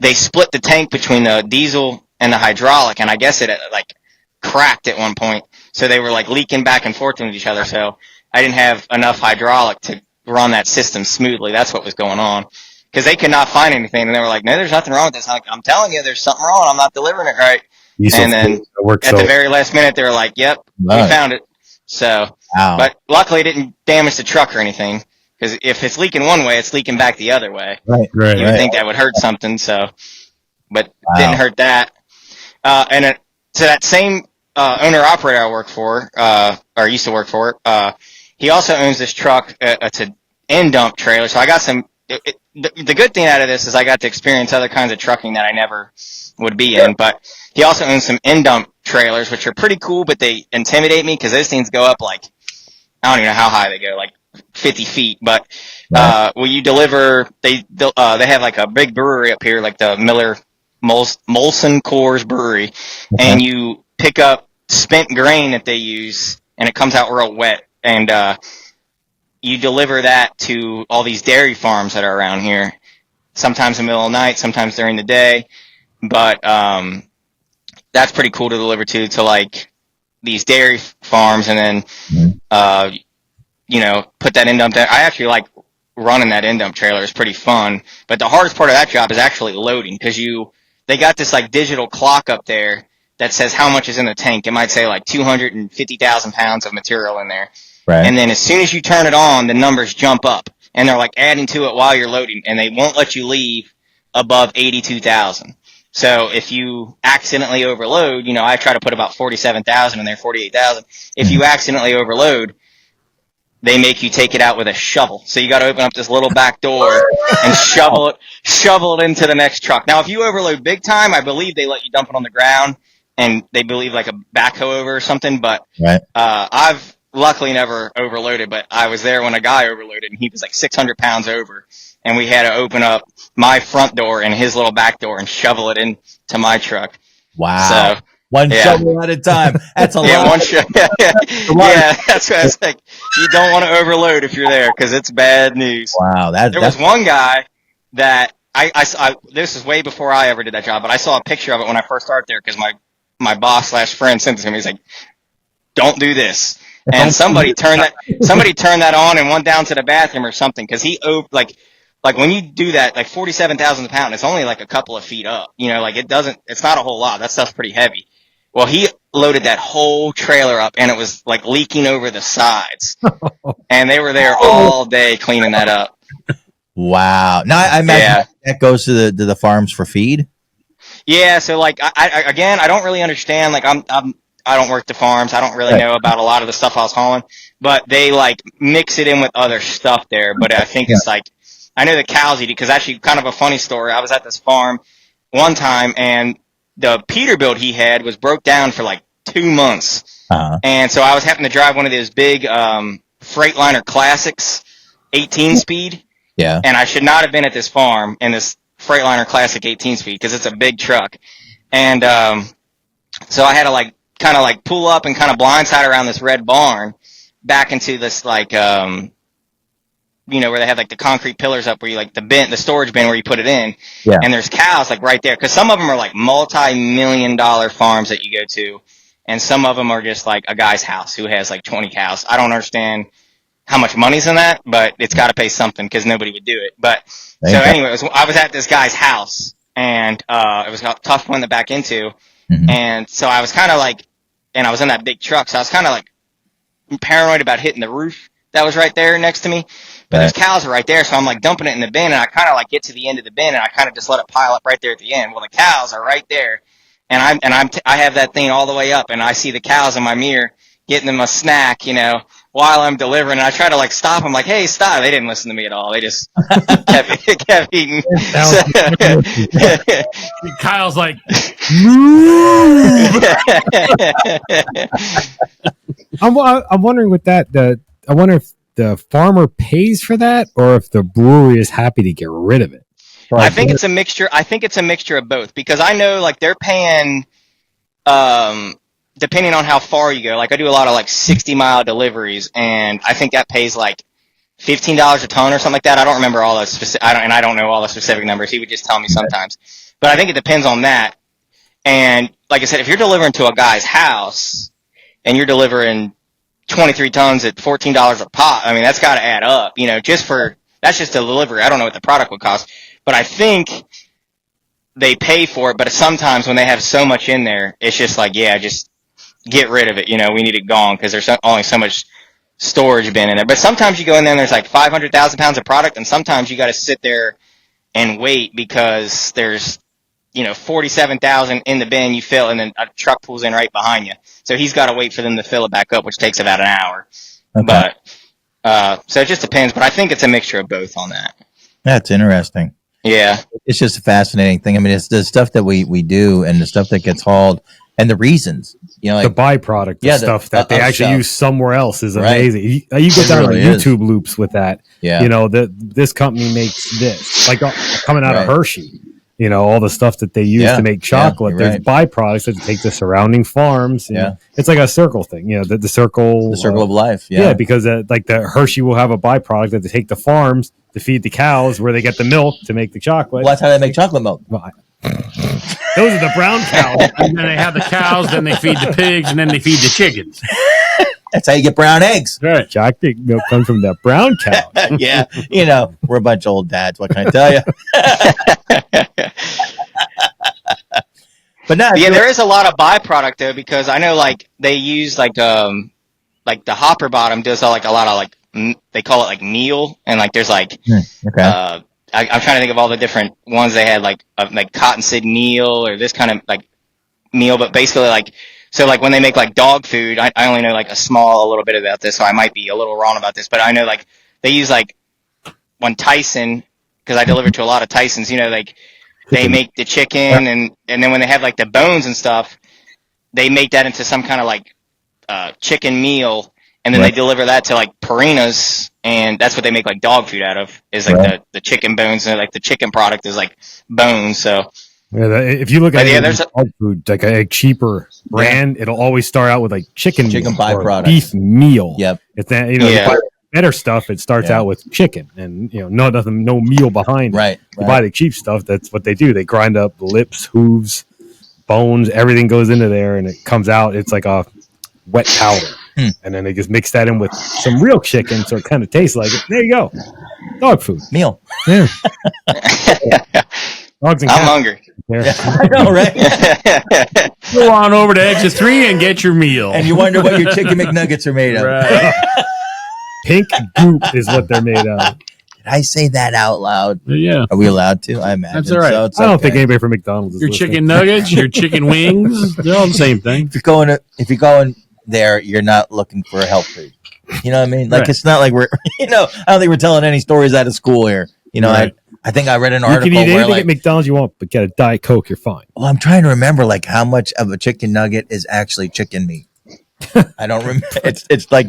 they split the tank between the diesel and the hydraulic, and I guess it like cracked at one point. So they were like leaking back and forth into each other. So I didn't have enough hydraulic to run that system smoothly. That's what was going on. Because they could not find anything, and they were like, "No, there's nothing wrong with this." I'm like, I'm telling you, there's something wrong. I'm not delivering it right. And then at the very last minute, they were like, "Yep, we found it." So, but luckily, it didn't damage the truck or anything. Because if it's leaking one way, it's leaking back the other way. Right. You would think that would hurt something. So, but didn't hurt that. And to that same owner operator I work for, or used to work for, he also owns this truck. It's an end dump trailer. So I got some. The good thing out of this is I got to experience other kinds of trucking that I never would be in. But he also owns some end dump trailers, which are pretty cool, but they intimidate me because those things go up like, I don't even know how high they go, like 50 feet. But will you deliver? They have like a big brewery up here, like the Miller Molson Coors Brewery, and you pick up spent grain that they use, and it comes out real wet, and you deliver that to all these dairy farms that are around here, sometimes in the middle of the night, sometimes during the day. But that's pretty cool to deliver to like these dairy farms, and then put that end dump there. I actually like running that end dump trailer. It's pretty fun. But the hardest part of that job is actually loading, because they got this like digital clock up there that says how much is in the tank. It might say like 250,000 pounds of material in there. Right. And then as soon as you turn it on, the numbers jump up, and they're like adding to it while you're loading, and they won't let you leave above 82,000. So if you accidentally overload, I try to put about 47,000 in there, 48,000. If you accidentally overload, they make you take it out with a shovel. So you got to open up this little back door and shovel it into the next truck. Now, if you overload big time, I believe they let you dump it on the ground, and they believe like a backhoe over or something. But I've luckily never overloaded, but I was there when a guy overloaded, and he was like 600 pounds over, and we had to open up my front door and his little back door and shovel it into my truck. Wow. So, one shovel at a time. That's a lot. One shovel. Yeah, that's what I was like. You don't want to overload if you're there, because it's bad news. Wow. There was one guy that I this is way before I ever did that job, but I saw a picture of it when I first started there, because my boss / friend sent it to me. He's like, "Don't do this." And somebody turned that on and went down to the bathroom or something, because he like when you do that, like 47,000 pounds, it's only like a couple of feet up. It's not a whole lot. That stuff's pretty heavy. Well, he loaded that whole trailer up, and it was like leaking over the sides, and they were there all day cleaning that up. Wow. Now I imagine that goes to the farms for feed. Yeah. So like I don't really understand. Like I don't work the farms. I don't really know about a lot of the stuff I was hauling, but they like mix it in with other stuff there. But I think it's like, I know the cows eat it, because actually kind of a funny story. I was at this farm one time, and the Peterbilt he had was broke down for like 2 months. And so I was having to drive one of those big Freightliner Classics 18-speed. Yeah. And I should not have been at this farm in this Freightliner Classic 18-speed, because it's a big truck. And so I had to kind of pull up and kind of blindside around this red barn back into this where they have like the concrete pillars up, where you like the storage bin where you put it in. Yeah. And there's cows like right there, because some of them are like multi-million-dollar farms that you go to, and some of them are just like a guy's house who has like 20 cows. I don't understand how much money's in that, but it's got to pay something, because nobody would do it. But anyway, I was at this guy's house, and it was tough one to back into. Mm-hmm. And so I was kind of like, and I was in that big truck, so I was kind of like paranoid about hitting the roof that was right there next to me. But those cows are right there, so I'm like dumping it in the bin, and I kind of like get to the end of the bin, and I kind of just let it pile up right there at the end. Well, the cows are right there, and I have that thing all the way up, and I see the cows in my mirror getting them a snack, while I'm delivering. And I try to like stop them, like, "Hey, stop!" They didn't listen to me at all. They just kept eating. Kyle's like, "Move!" I'm wondering with that. I wonder if the farmer pays for that, or if the brewery is happy to get rid of it. I think it's a mixture. I think it's a mixture of both, because I know like they're paying, depending on how far you go. Like I do a lot of like 60-mile deliveries, and I think that pays like $15 a ton or something like that. I don't remember all those specific. I don't know all the specific numbers. He would just tell me sometimes, but I think it depends on that. And like I said, if you're delivering to a guy's house and you're delivering 23 tons at $14 a pop, I mean, that's got to add up, you know, that's just a delivery. I don't know what the product would cost, but I think they pay for it. But sometimes when they have so much in there, it's just like, yeah, just get rid of it. You know, we need it gone because there's only so much storage bin in there. But sometimes you go in there and there's like 500,000 pounds of product, and sometimes you got to sit there and wait because there's, you know, 47,000 in the bin, you fill, and then a truck pulls in right behind you. So he's got to wait for them to fill it back up, which takes about an hour. Okay. But, so it just depends, but I think it's a mixture of both on that. That's interesting. Yeah. It's just a fascinating thing. I mean, it's the stuff that we do and the stuff that gets hauled and the reasons, you know, like the byproduct of stuff that they actually stuff. use somewhere else is Right. amazing. You get down really on YouTube loops with that. Yeah. You know, this company makes this, like coming out of Hershey. You know, all the stuff that they use to make chocolate. There's byproducts that take the surrounding farms. Yeah. It's like a circle thing. You know, the circle. The circle of life. Yeah, because like the Hershey will have a byproduct that they take the farms to feed the cows where they get the milk to make the chocolate. Well, that's how they make chocolate milk. Those are the brown cows. And then they have the cows, then they feed the pigs, and then they feed the chickens. That's how you get brown eggs. Right. Chocolate milk comes from the brown cow. Yeah. You know, we're a bunch of old dads. What can I tell you? But no, yeah, there is a lot of byproduct though, because I know like they use like the hopper bottom does like a lot of like they call it like meal, and like there's like okay. I'm trying to think of all the different ones they had, like cottonseed meal or this kind of like meal, but basically like, so like when they make like dog food, I only know like a little bit about this, so I might be a little wrong about this, but I know like they use like when Tyson, because I deliver to a lot of Tysons, you know, like they make the chicken and then when they have like the bones and stuff, they make that into some kind of like chicken meal, and then they deliver that to like Purina's, and that's what they make like dog food out of, is like the chicken bones, and like the chicken product is like bones. So yeah, if you look at there's dog food, like a cheaper brand, it'll always start out with like chicken byproduct, beef meal. Yep. If that, you know, better stuff, it starts out with chicken, and you know, no meal behind it. Right. You buy the cheap stuff, that's what they do. They grind up lips, hooves, bones, everything goes into there, and it comes out. It's like a wet powder, and then they just mix that in with some real chicken, so it kind of tastes like it. There you go, dog food meal. Yeah. Dogs and cats. I'm hungry. Yeah, I know, right? Go on over to exit 3 and get your meal. And you wonder what your chicken McNuggets are made of. Right. Pink goop is what they're made of. Did I say that out loud? Yeah. Are we allowed to? I imagine. That's all right. So it's I don't okay. think anybody from McDonald's is Your listening. chicken nuggets, your chicken wings, they're all the same thing. If you're going there, you're not looking for a health food. You know what I mean? Like, it's not like we're, you know, I don't think we're telling any stories out of school here. You know, I think I read an article you can eat where anything like, at McDonald's you want, but get a Diet Coke, you're fine. well, I'm trying to remember like how much of a chicken nugget is actually chicken meat. I don't remember. It's like,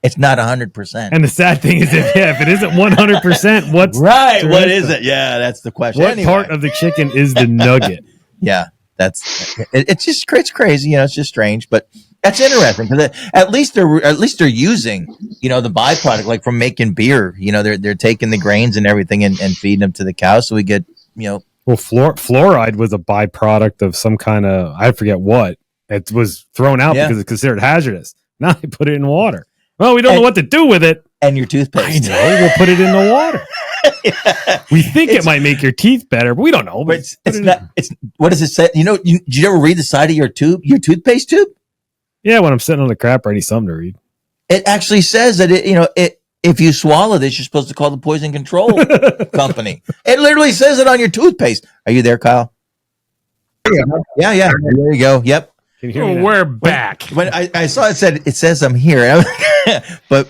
it's not 100%. And the sad thing is, if it isn't 100%, what's right? What is it? Yeah, that's the question. What part of the chicken is the nugget? Yeah, it's just it's crazy. You know, it's just strange, but that's interesting because at least they're using, you know, the byproduct, like from making beer. You know, they're taking the grains and everything and feeding them to the cows, so we get, you know. Well, fluoride was a byproduct of some kind of, I forget what. It was thrown out because it's considered hazardous. Now they put it in water. Well, we don't know what to do with it. And your toothpaste. I know. We'll put it in the water. We think it might make your teeth better, but we don't know. But it's not. It's what does it say? You know, did you ever read the side of your toothpaste tube? Yeah, when I'm sitting on the crap, I need something to read. It actually says that if you swallow this, you're supposed to call the poison control company. It literally says it on your toothpaste. Are you there, Kyle? Yeah. There you go. Yep. Can you hear me now? We're back. When I saw it says I'm here, but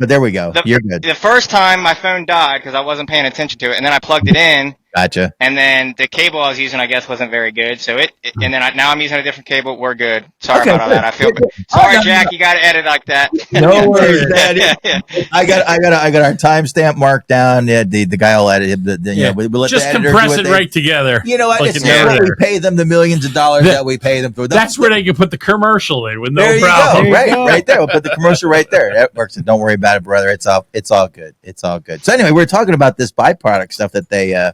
there we go. You're good. The first time my phone died because I wasn't paying attention to it, and then I plugged it in. Gotcha. And then the cable I was using, I guess, wasn't very good. So and then now I'm using a different cable. We're good. Sorry about all that. I feel good. Sorry, Jack. You got to edit like that. No worries, Daddy. I got our timestamp marked down. Yeah, the guy will edit it. We'll let just the editor compress do it right together. You know what? Like It's not what we pay them the millions of dollars that we pay them for. That's where they can put the commercial in with no there problem. You go. Right there. We'll put the commercial right there. That works. Don't worry about it, brother. It's all good. It's all good. So anyway, we're talking about this byproduct stuff that they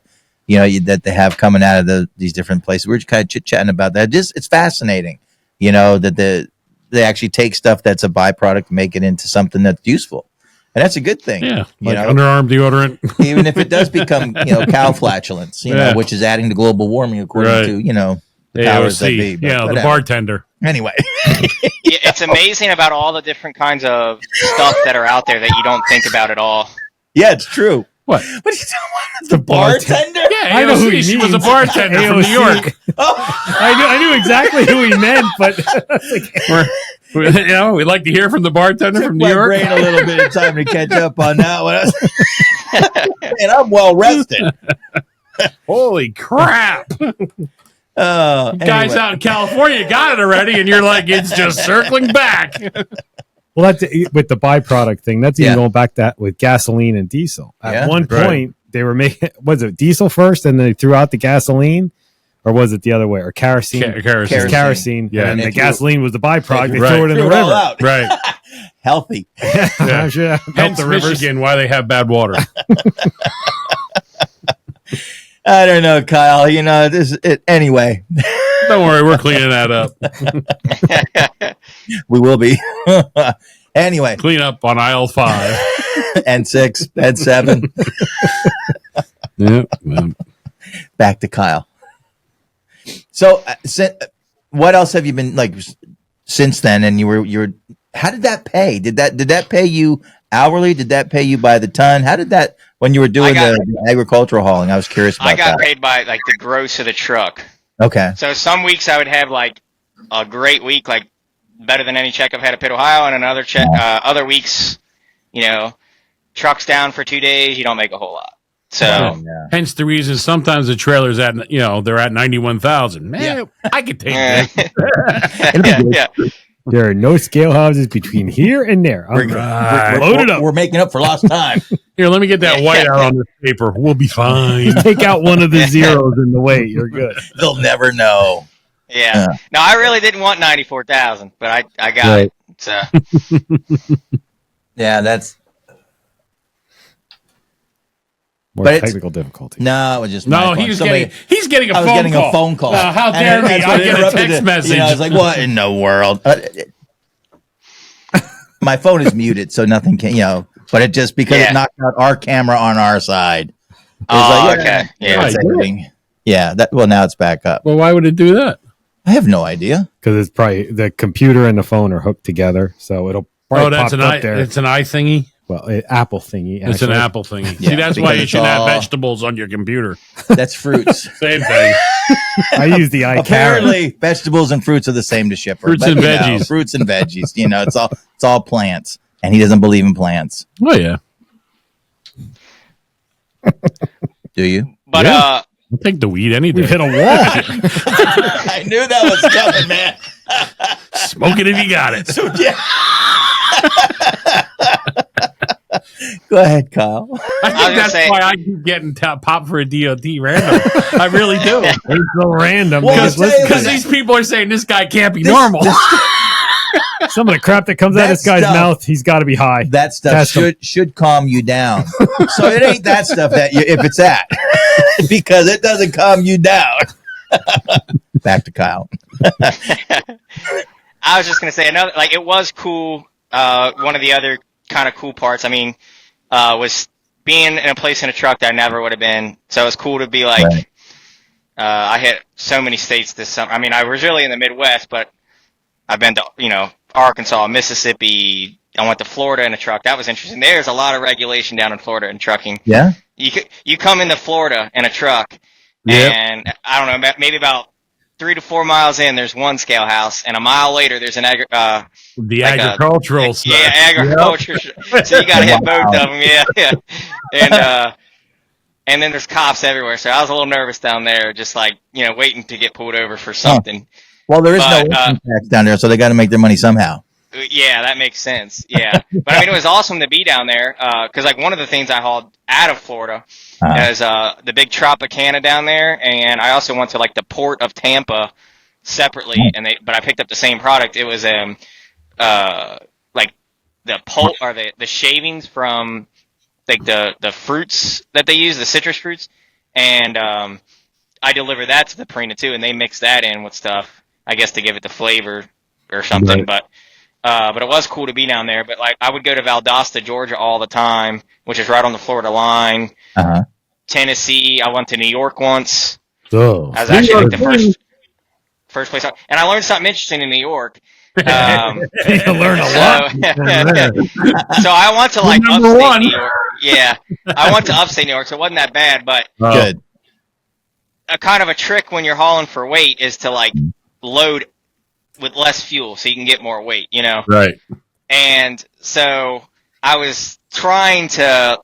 that they have coming out of these different places. We're just kind of chit chatting about that. It's fascinating, that they actually take stuff that's a byproduct and make it into something that's useful. And that's a good thing. Yeah. Like underarm deodorant. Even if it does become, cow flatulence, which is adding to global warming according to, the powers that be. The bartender. Anyway. It's amazing about all the different kinds of stuff that are out there that you don't think about at all. Yeah, it's true. What? What are you talking about? The bartender? Yeah, I know who he was a bartender from New York. I knew exactly who he meant, but we'd like to hear from the bartender from New my York. Brain a little bit of time to catch up on that one. And I'm well rested. Holy crap! Guys out in California got it already, and you're like, it's just circling back. Well, that's with the byproduct thing. That's even going back to that with gasoline and diesel. At one point, they were making, was it diesel first, and they threw out the gasoline, or was it the other way, or kerosene? Kerosene. Yeah, and the gasoline was the byproduct. They threw it in the river. Right. Healthy. Yeah. Hence the Michigan, why they have bad water. I don't know, Kyle. Anyway. Don't worry, we're cleaning that up. We will be. Anyway. Clean up on aisle 5. And 6, and 7. Yep. Back to Kyle. So, what else have you been like since then? And you were. How did that pay? Did that pay you hourly? Did that pay you by the ton? How did that when you were doing the agricultural hauling? I was curious about that. I got paid by like the gross of the truck. Okay. So some weeks I would have like a great week, like better than any check I've had at Pitt, Ohio, and another check. Other weeks, truck's down for 2 days, you don't make a whole lot. So hence the reason sometimes the trailer's at they're at 91,000. Man, I could take that. Yeah. There are no scale houses between here and there. We're loaded up. We're making up for lost time. Here, let me get that white out on this paper. We'll be fine. Take out one of the zeros in the weight. You're good. They'll never know. Yeah. No, I really didn't want 94,000, but I got it. So. Yeah, that's more technical difficulty. No, it was just he's getting a phone call. I was getting a phone call. How dare me? I get a text message. I was like, what in the world? My phone is muted, so nothing can, but it just because it knocked out our camera on our side. Okay. Yeah. Yeah. Now it's back up. Well, why would it do that? I have no idea. Because it's probably the computer and the phone are hooked together, so it'll probably pop up there. It's an eye thingy. Well, Apple thingy. It's an Apple thingy. Yeah, see, that's why you shouldn't have vegetables on your computer. That's fruits. Same thing. I use the iCarrot. Apparently, vegetables and fruits are the same to shipper. Fruits and veggies. Fruits and veggies. It's all plants, and he doesn't believe in plants. Oh yeah. Do you? But I'll take the weed any day. We've hit a wall. I knew that was coming, man. Smoke it if you got it. So yeah. Go ahead, Kyle. I think that's why I keep getting popped for a DOT random. I really do. It's so random. Because these people are saying this guy can't be normal. Some of the crap that comes out of this guy's mouth, he's got to be high. That stuff should calm you down. So it ain't that stuff that if it's that, because it doesn't calm you down. Back to Kyle. I was just gonna say another. Like it was cool. One of the other kind of cool parts, was being in a place in a truck that I never would have been. So it was cool to be like, right. I hit so many states this summer. I was really in the Midwest, but I've been to, Arkansas, Mississippi. I went to Florida in a truck. That was interesting. There's a lot of regulation down in Florida in trucking. Yeah. You come into Florida in a truck, and I don't know, maybe about 3 to 4 miles in, there's one scale house, and a mile later, there's an agricultural stuff. Yeah, agriculture. Yep. So you got to hit both of them. Yeah. And then there's cops everywhere. So I was a little nervous down there, just like waiting to get pulled over for something. Well, there is no income tax down there, so they got to make their money somehow. Yeah, that makes sense. Yeah, but it was awesome to be down there because like one of the things I hauled out of Florida is the big Tropicana down there, and I also went to like the port of Tampa separately, but I picked up the same product. It was like the pulp or the shavings from like the fruits that they use, the citrus fruits, and I deliver that to the Purina too, and they mix that in with stuff, I guess, to give it the flavor or something. Right. But it was cool to be down there. But like, I would go to Valdosta, Georgia, all the time, which is right on the Florida line. Uh-huh. Tennessee. I went to New York once. Oh, I was actually like the first place, and I learned something interesting in New York. you learn a lot. So I went to like Number upstate one. New York. Yeah, I went to upstate New York, so it wasn't that bad. But Good. a kind of a trick when you're hauling for weight is to like load with less fuel so you can get more weight, you know? Right. And so I was trying to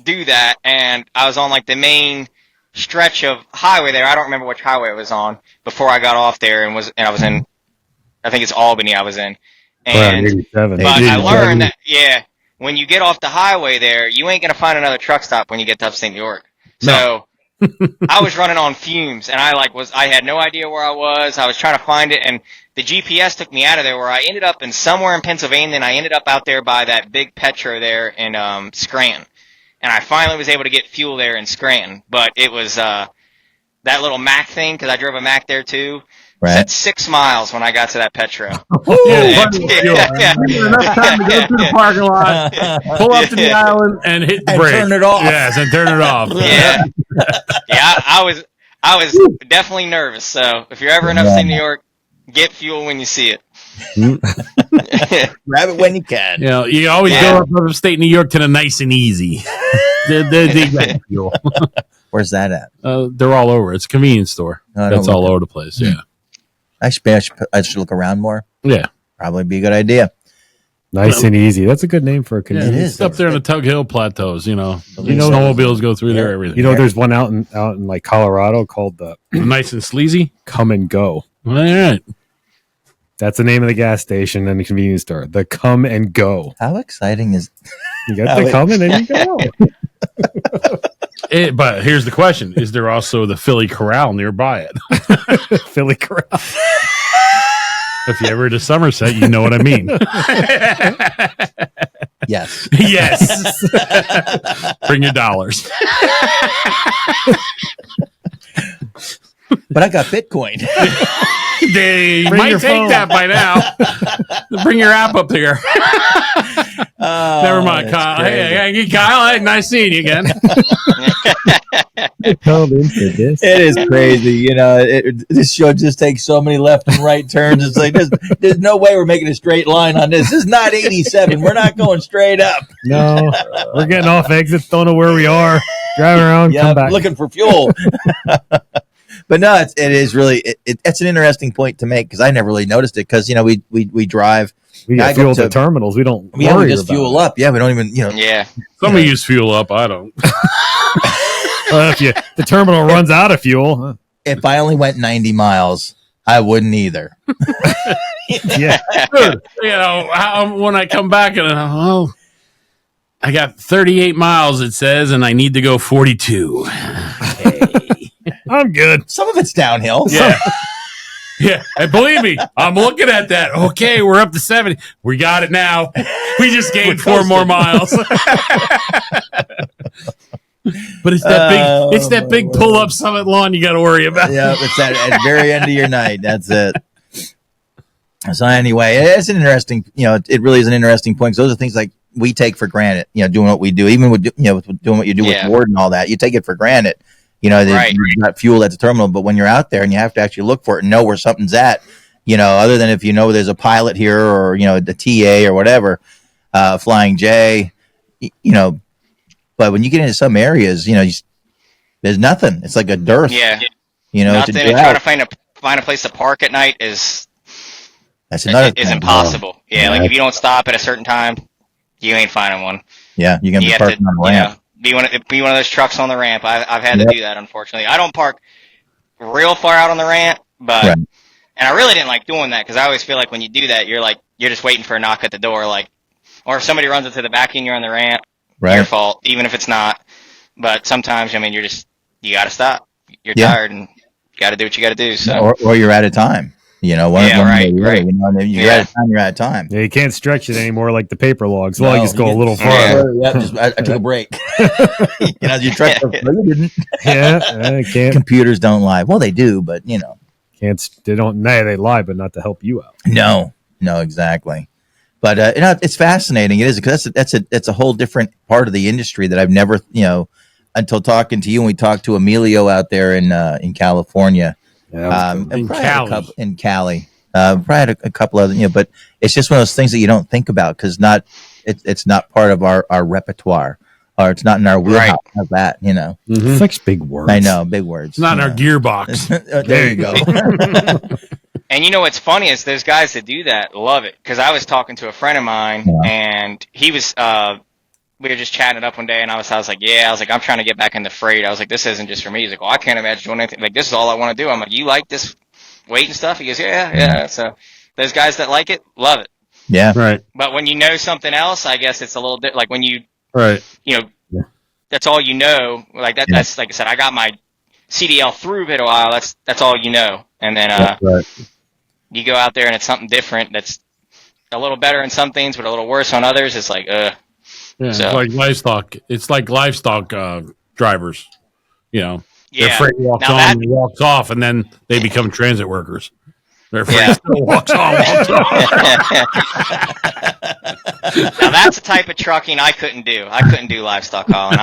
do that, and I was on like the main stretch of highway there. I don't remember which highway I was on before I got off there, and I was in, I think it's Albany I was in. And Right, 87. but I learned that, yeah, when you get off the highway there, you ain't going to find another truck stop when you get to upstate New York. So I was running on fumes, and I had no idea where I was. I was trying to find it, and the GPS took me out of there, where I ended up in somewhere in Pennsylvania, and I ended up out there by that big Petro there in Scranton. And I finally was able to get fuel there in Scranton. But it was that little Mac thing, because I drove a Mac there too. Right. Said 6 miles when I got to that Petro. Enough time to go through the parking lot, pull up to the island, and hit the And brake. turn it off. Yes, and turn it off. Yeah, yeah. I was definitely nervous. So if you're ever in upstate New York, get fuel when you see it. Grab it when you can. You know, you always Yeah. go up from upstate New York to the nice and easy. they got fuel. Where's that at? They're all over. It's a convenience store. No, I don't That's look all at over the place. Yeah. I should look around more. Yeah. Probably be a good idea. Nice and easy. That's a good name for a Yeah, convenience. is. It's up there in the Tug Hill Plateaus, you know. You know- Snowmobiles go through there, everything. You know, there's one out in like Colorado called the Nice and sleazy. Come and Go. All right. That's the name of the gas station and the convenience store. The Come and Go. How exciting is You got the come and then you go. But here's the question: is there also the Philly Corral nearby it? Philly Corral. If you ever to Somerset, you know what I mean. yes. Yes. Bring your dollars. But I got Bitcoin. They Bring might your take phone. that by now. Bring your app up here. Never mind, that's Kyle. crazy. Hey, Kyle. Hey, nice seeing you again. Called into this. It is crazy, you know. This show just takes so many left and right turns. It's like there's no way we're making a straight line on this. This is not 87. We're not going straight up. No, we're getting off exits. Don't know where we are. Driving around. Yeah, Come back. looking for fuel. But no, it is really it's an interesting point to make, because I never really noticed it, because you know we drive. we I get go fuel at to- the terminals. We don't. Yeah, we worry just about fuel it. up. Yeah, we don't even Yeah. Some of you use fuel up. I don't. If the terminal runs out of fuel, If I only went 90 miles, I wouldn't either. yeah, Dude, you know, when I come back and I got 38 miles, it says, and I need to go 42. I'm good. Some of it's downhill. Yeah. Yeah, and believe me, I'm looking at that. Okay, we're up to 70. We got it now. We just gained 4 more miles. But it's that big pull up Summit lawn you got to worry about. Yeah, it's at the very end of your night. That's it. So anyway, it's an interesting, you know, it really is an interesting point. 'Cause those are things like we take for granted, you know, doing what we do, even with, you know, with doing what you do Yeah. with Ward and all that, you take it for granted, you know, that Right. you've got fuel at the terminal, but when you're out there and you have to actually look for it and know where something's at, you know, other than if you know there's a pilot here or, you know, the TA or whatever, Flying J, you know, but when you get into some areas, you know, there's nothing. It's like a dearth, Yeah. you know, Nothing. to And do trying out. to find a place to park at night is That's another thing. impossible. Yeah, like if you don't stop at a certain time, you ain't finding one. Yeah, you're gonna You be have to, parking on the you ramp. know, be one of those trucks on the ramp. I've had Yep. to do that, unfortunately. I don't park real far out on the ramp, but Right. and I really didn't like doing that, because I always feel like when you do that, you're just waiting for a knock at the door, like, or if somebody runs into the back and you're on the ramp, your Right. fault, even if it's not. But sometimes, I mean, you got to stop. You're Yeah. tired and got to do what you got to do. So Or you're out of time. You know, one Yeah, one right, way or the other, right. You know, and if you're Yeah. out of time, you're out of time. Yeah, you can't stretch it anymore like the paper logs. Well, No, you just go a little Yeah. farther. Yeah, I took a break. You know, your truck. No, you didn't. Yeah, can't. Computers don't lie. Well, they do, but you know, Can't. They don't. Nah, they lie, but not to help you out. no, exactly. But you know, it's fascinating. It is because that's a whole different part of the industry that I've never, you know, until talking to you and we talked to Emilio out there in California. Yeah, And In probably had a Cali. couple in Cali. Probably had a couple other, you know, but it's just one of those things that you don't think about because it's not part of our repertoire or it's not in our wheelhouse. How's that, you know? such big words. I know, big words. It's not in our you know. gearbox. There you go. And you know what's funny is those guys that do that love it. Because I was talking to a friend of mine, and he was, we were just chatting it up one day, and I was like, yeah, I'm trying to get back in the freight. I was like, this isn't just for me. He's like, well, I can't imagine doing anything. Like, this is all I want to do. I'm like, you like this weight and stuff? He goes, yeah. So those guys that like it, love it. Yeah. Right. But when you know something else, I guess it's a little bit like when you, Right. you know, that's all you know. Like that. Yeah. That's like I said. I got my CDL through Bit Ohio. That's all you know. And then Right. you go out there and it's something different. That's a little better in some things, but a little worse on others. It's like, Yeah, So- it's like livestock. It's like livestock drivers. You know, their yeah. freight walks Now on, that- and walks off, and then they become transit workers. Their freight Yeah. still walks on, walks off. Now that's the type of trucking I couldn't do. I couldn't do livestock hauling.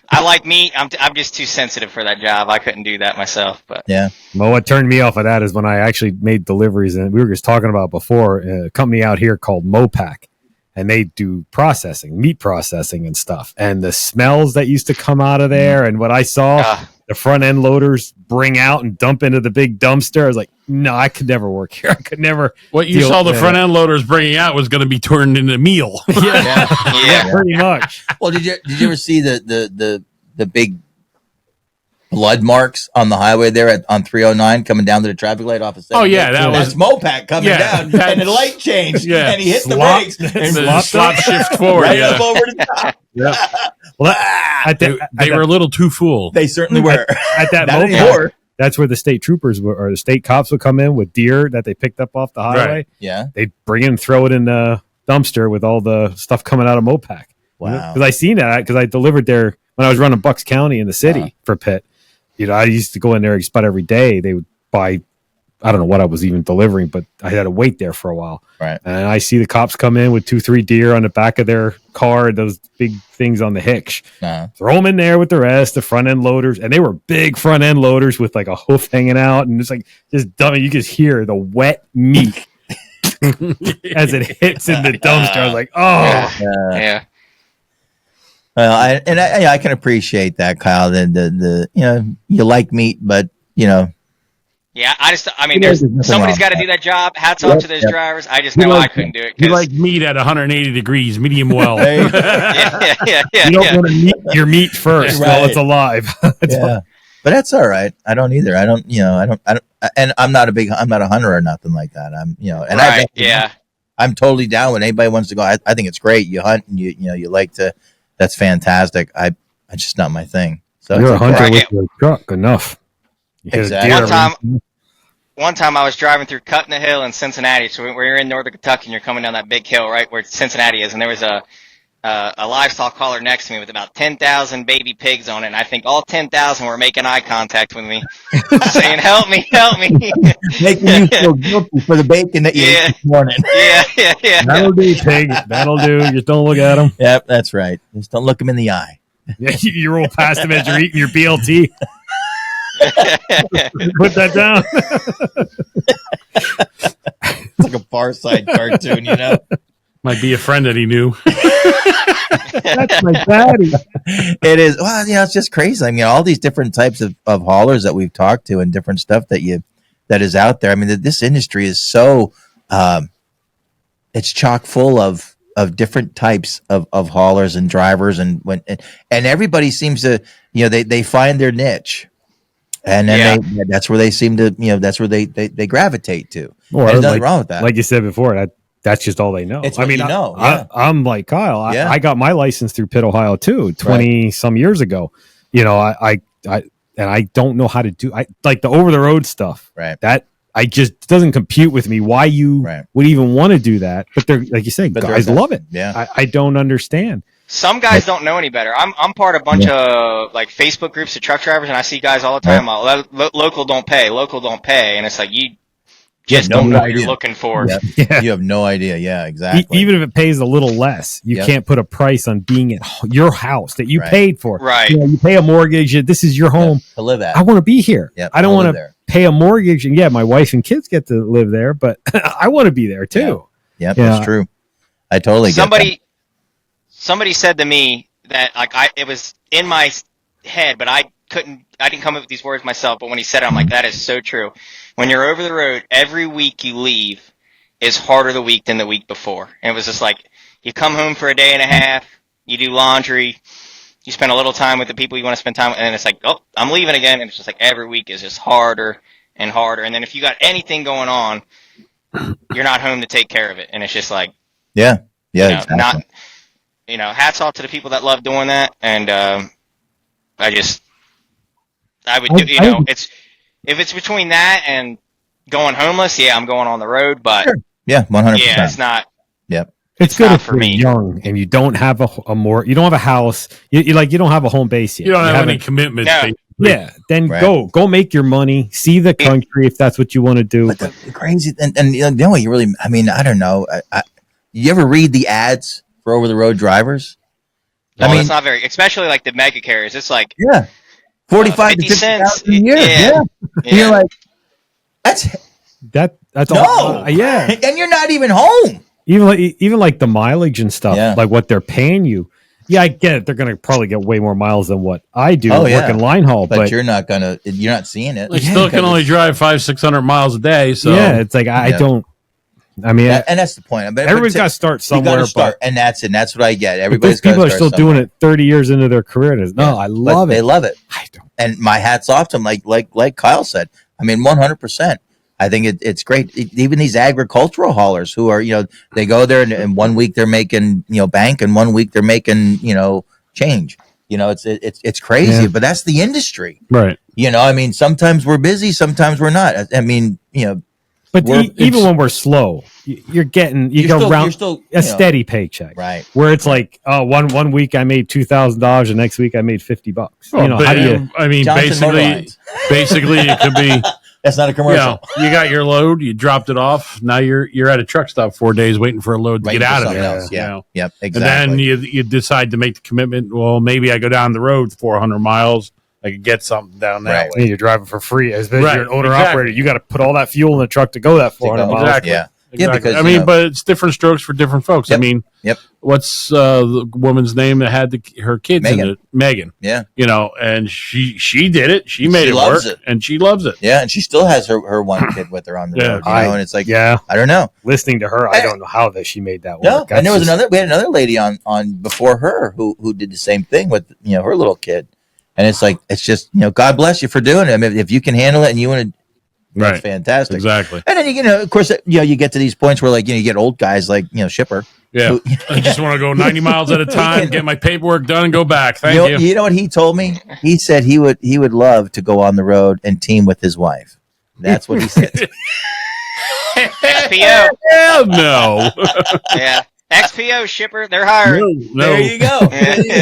I like meat. I'm just too sensitive for that job. I couldn't do that myself. But Yeah. Well, what turned me off of that is when I actually made deliveries, and we were just talking about before a company out here called Mopac, and they do processing, meat processing and stuff. And the smells that used to come out of there, and what I saw, the front end loaders bring out and dump into the big dumpster. I was like, no, I could never work here. I could never. What you deal saw the with front end loaders bringing out was going to be turned into meal. yeah. pretty much. Well, did you ever see the big blood marks on the highway there on 309 coming down to the traffic light off of 7? Oh, yeah, that's Mopac coming Yeah, down, and the light changed, Yeah. and he hit the Slop- brakes and The slop shift forward. right Yeah. up over the top. Well, at They, they were a little too full. They certainly were. at that Not Mopac, anymore. that's where the state troopers or the state cops would come in with deer that they picked up off the highway. Right. Yeah. They'd bring it and throw it in the dumpster with all the stuff coming out of Mopac. Wow. Because I seen that because I delivered there when I was running Bucks County in the city for Pitt. You know, I used to go in there just about every day. They would buy, I don't know what I was even delivering, but I had to wait there for a while. Right. And I see the cops come in with 2-3 deer on the back of their car, those big things on the hitch. Uh-huh. Throw them in there with the rest, the front end loaders. And they were big front end loaders with like a hoof hanging out. And it's like just dumb. You just hear the wet meat as it hits in the dumpster. I was like, oh. Yeah. Well, I can appreciate that, Kyle. The you know, you like meat, but you know, Yeah, I mean, There's there's nothing somebody's wrong got to with do that job. Hats off to those drivers. I just know I couldn't do it. You 'cause- like meat at 180 degrees, medium well. Hey, yeah. You don't want to meet your meat first Right. while it's alive. yeah, but that's all right. I don't either. I don't, and I'm not a hunter or nothing like that. I'm, you know, and Right, yeah. I'm totally down when anybody wants to go. I think it's great. You hunt and you like to. That's fantastic. It's just not my thing. So You're a it's okay. hunter Right. with your truck enough. You hit a Exactly. deer. One time I was driving through Cutting the Hill in Cincinnati. So we're in northern Kentucky, and you're coming down that big hill, right where Cincinnati is, and there was a livestock hauler next to me with about 10,000 baby pigs on it, and I think all 10,000 were making eye contact with me, saying, "Help me, help me." Making you feel guilty for the bacon that you ate this morning. Yeah. That'll do, pig. That'll do. Just don't look at them. Yep, that's right. Just don't look them in the eye. Yeah, you roll past them as you're eating your BLT. Put that down. It's like a Far Side cartoon, you know. Might be a friend that he knew. That's my daddy. It is. Well, you know, it's just crazy. I mean, all these different types of haulers that we've talked to and different stuff that is out there. I mean, this industry is so it's chock full of different types of haulers and drivers, and everybody seems to, you know, they find their niche, and then that's where they seem to, you know, that's where they gravitate to. Or There's nothing wrong with that. Like you said before, that's just all they know. It's what you know, yeah. I'm like Kyle. I got my license through Pitt, Ohio, too, 20 some years ago. You know, I don't know how to do like the over the road stuff. Right. That I just doesn't compute with me why you Right. would even want to do that. But they're like you say, But guys they're- love it. Yeah. I don't understand. Some guys don't know any better. I'm part of a bunch of like Facebook groups of truck drivers, and I see guys all the time. Local don't pay, and it's like you just no don't know what idea. you're looking for. Yeah. Yeah. You have no idea. Yeah, exactly. Even if it pays a little less, you Yep. can't put a price on being at your house that you Right. paid for. Right. You know, you pay a mortgage. This is your home. to live at. I want to be here. Yep, I don't I'll want live to there. pay a mortgage. And yeah, my wife and kids get to live there, but I want to be there too. Yep, Yeah. that's true. I totally get Somebody said to me that like it was in my head, but I didn't come up with these words myself. But when he said it, I'm like, that is so true. When you're over the road, every week you leave is harder the week than the week before. And it was just like you come home for a day and a half, you do laundry, you spend a little time with the people you want to spend time with, and then it's like, oh, I'm leaving again. And it's just like every week is just harder and harder. And then if you got anything going on, you're not home to take care of it. And it's just like, Yeah. Yeah. you know, Exactly. hats off to the people that love doing that. And I would do, it's if it's between that and going homeless, yeah, I'm going on the road. But Sure. Yeah. 100%. yeah, it's not. Yep. It's not good for if me. you're young and you don't have you don't have a house. You don't have a home base yet. You don't have any haven't- commitment. No. basically. Yeah, then Right. go make your money, see the country if that's what you want to do. But the crazy, and you know, the only you really, I mean, I don't know. You ever read the ads for over the road drivers? No, I mean, it's not very, especially like the mega carriers. It's like yeah, 45 to 50 cents 50,000 a year. Yeah. And you're like, that's that's no, all. Yeah, and you're not even home. even like the mileage and stuff, Yeah. like what they're paying you. Yeah, I get it. They're going to probably get way more miles than what I do Oh, yeah. working line haul, But but you're not seeing it. They still can only drive 500-600 miles a day. So yeah, it's like I Yeah. don't. I mean, And that's the point. But everybody's got to start you somewhere. got to start, and that's what I get. but Everybody's these people gotta are start still doing somewhere. it 30 years into their career. No, I love They it. love it. I don't. And my hat's off to them, like Kyle said. I mean, 100%. I think it's great. Even these agricultural haulers who are, they go there and 1 week they're making, bank, and 1 week they're making, change. It's crazy, Yeah. but that's the industry. right. I mean, sometimes we're busy, sometimes we're not. I mean, But We're- even when we're slow, you're getting you're go still- around you're still, a steady paycheck, right. where it's like, oh, one week I made $2,000, and next week I made $50. Well, How but, do you? I mean, Johnson Motor Lines. basically, it could be. That's not a commercial. You got your load, you dropped it off. Now you're at a truck stop 4 days waiting for a load to Waiting get for out of something there. else. Yeah. you know? Yep. And Exactly. then you decide to make the commitment. Well, maybe I go down the road 400 miles. I could get something down that Right. way. You're driving for free as Right, you're an owner exactly. operator. You got to put all that fuel in the truck to go that 400 miles. Exactly. Yeah. Exactly. Yeah, because, I mean, but it's different strokes for different folks. Yep. I mean, Yep. what's the woman's name that had her kids in Megan. it? Megan. Yeah. And she did it. She made it loves work, it. and she loves it. Yeah. And she still has her one kid with her on the Yeah. road, and it's like, Yeah, I don't know. listening to her, I don't know how that she made that work. No, and there was That's we had another lady on before her who did the same thing with her little kid, and it's like it's just God bless you for doing it. I mean, if you can handle it and you want to, that's Right. fantastic. Exactly. And then of course, you get to these points where like you get old guys like Shipper. Yeah. who- I just want to go 90 miles at a time, get my paperwork done, and go back. Thank you. You know what he told me? He said he would love to go on the road and team with his wife. That's what he said. XPO. Hell no. Yeah. XPO shipper, they're hiring. No. There you go.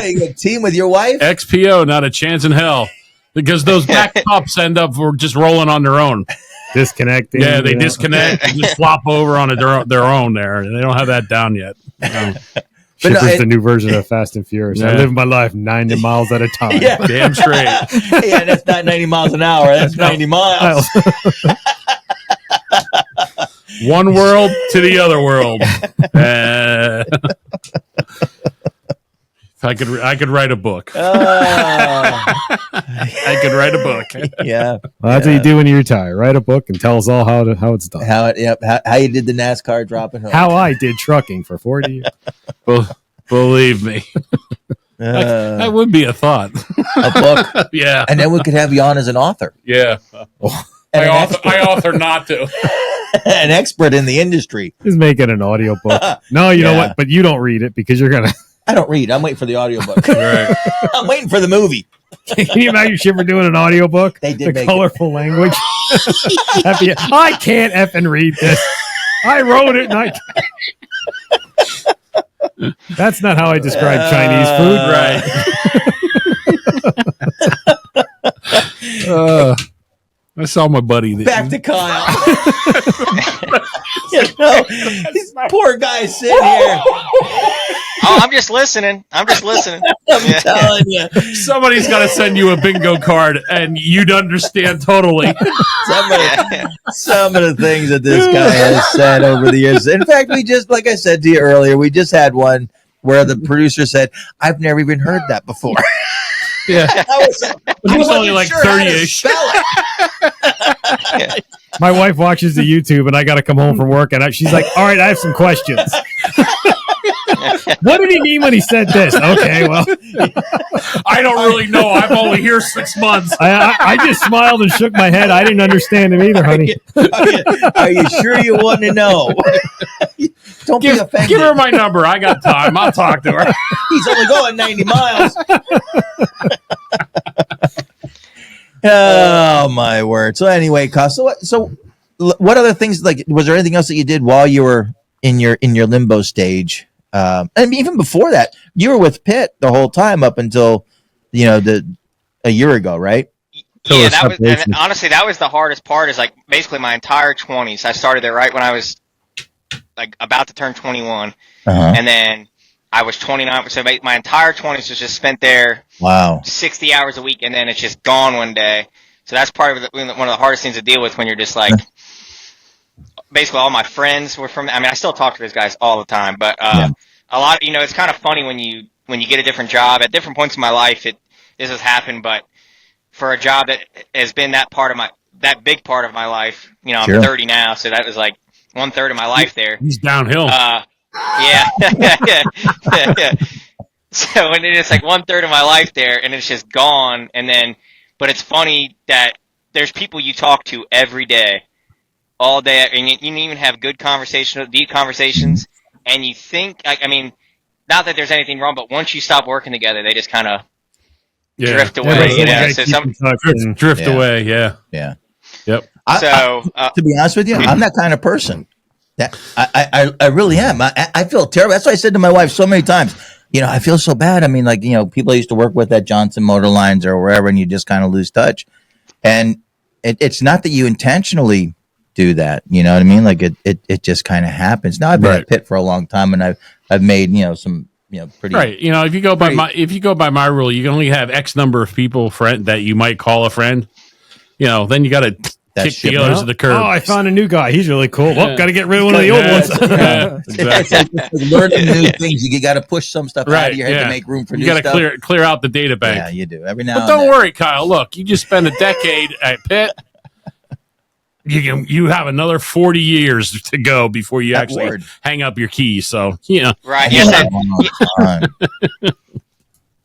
You go team with your wife. XPO, not a chance in hell. Because those back pups end up just rolling on their own. disconnecting. Yeah, they disconnect and just flop over on their own there. And they don't have that down yet. No. But no, Shipper's the new version of Fast and Furious. I Yeah. live my life 90 miles at a time. Yeah. Damn straight. Yeah, that's not 90 miles an hour. That's 90 miles. One world to the other world. I could write a book. I could write a book. Yeah. Well, that's what you do when you retire. Write a book and tell us all how it's done. How you did the NASCAR dropping hook. How I did trucking for 40 years. Believe me, that would be a thought. a book. Yeah, And then we could have you on as an author. yeah. And I author not to. an expert in the industry. Just making an audio book. No, you know Yeah. what? But you don't read it because you're gonna I don't read. I'm waiting for the audiobook. Right. I'm waiting for the movie. Can you imagine if we're doing an audiobook? They did the make colorful language. I can't effing read this. I wrote it and I can't. That's not how I describe Chinese food. Right. I saw my buddy. Back to Kyle. This poor guy sitting here. Oh, I'm just listening. I'm telling you. Somebody's got to send you a bingo card, and you'd understand totally. Some of the things that this guy has said over the years. In fact, we just, like I said to you earlier, we just had one where the producer said, "I've never even heard that before." Yeah. He was only like 30-ish. My wife watches the YouTube, and I got to come home from work, and she's like, "All right, I have some questions." What did he mean when he said this? Okay, well, I don't really know. I'm only here 6 months. I just smiled and shook my head. I didn't understand him either, honey. Are you sure you want to know? Don't be offended. Give her my number. I got time. I'll talk to her. He's only going 90 miles. Oh my word! So anyway, so what other things, like, was there anything else that you did while you were in your limbo stage? And even before that, you were with Pitt the whole time up until a year ago, right? Yeah, that was, and honestly, that was the hardest part. Is like basically my entire 20s. I started there right when I was like about to turn 21, and then I was 29. So my entire 20s was just spent there. Wow. 60 hours a week, and then it's just gone one day. So that's part of one of the hardest things to deal with when you're just like, basically all my friends were from. I mean, I still talk to those guys all the time, but a lot. It's kind of funny when you get a different job at different points in my life. This has happened, but for a job that has been that big part of my life. I'm 30 now, so that was like 1/3 of my life there. He's downhill. Yeah. So when it's like 1/3 of my life there, and it's just gone, but it's funny that there's people you talk to every day, all day, and you can even have good conversations, deep conversations, and you think, not that there's anything wrong, but once you stop working together, they just kind of drift away. Drift away. Yeah. Yeah. Yep. To be honest with you, I'm that kind of person. That I really am. I feel terrible. That's why I said to my wife so many times, I feel so bad. I mean, like, people I used to work with at Johnson Motor Lines or wherever, and you just kind of lose touch. And it's not that you intentionally do that. You know what I mean? Like it just kind of happens. Now I've been at Pitt for a long time, and I've made, some, pretty right. If you go by my rule, you can only have X number of people that you might call a friend. Then you got to kick the others to the curb. Oh, I found a new guy. He's really cool. Well, got to get rid of one of the old ones. Exactly. It's learning new things. You got to push some stuff out of your head to make room for new stuff. You got to clear out the data bank. Yeah, you do. Every now But don't worry, Kyle. Look, you just spent a decade at Pitt. You have another 40 years to go before you actually hang up your keys. So, Right.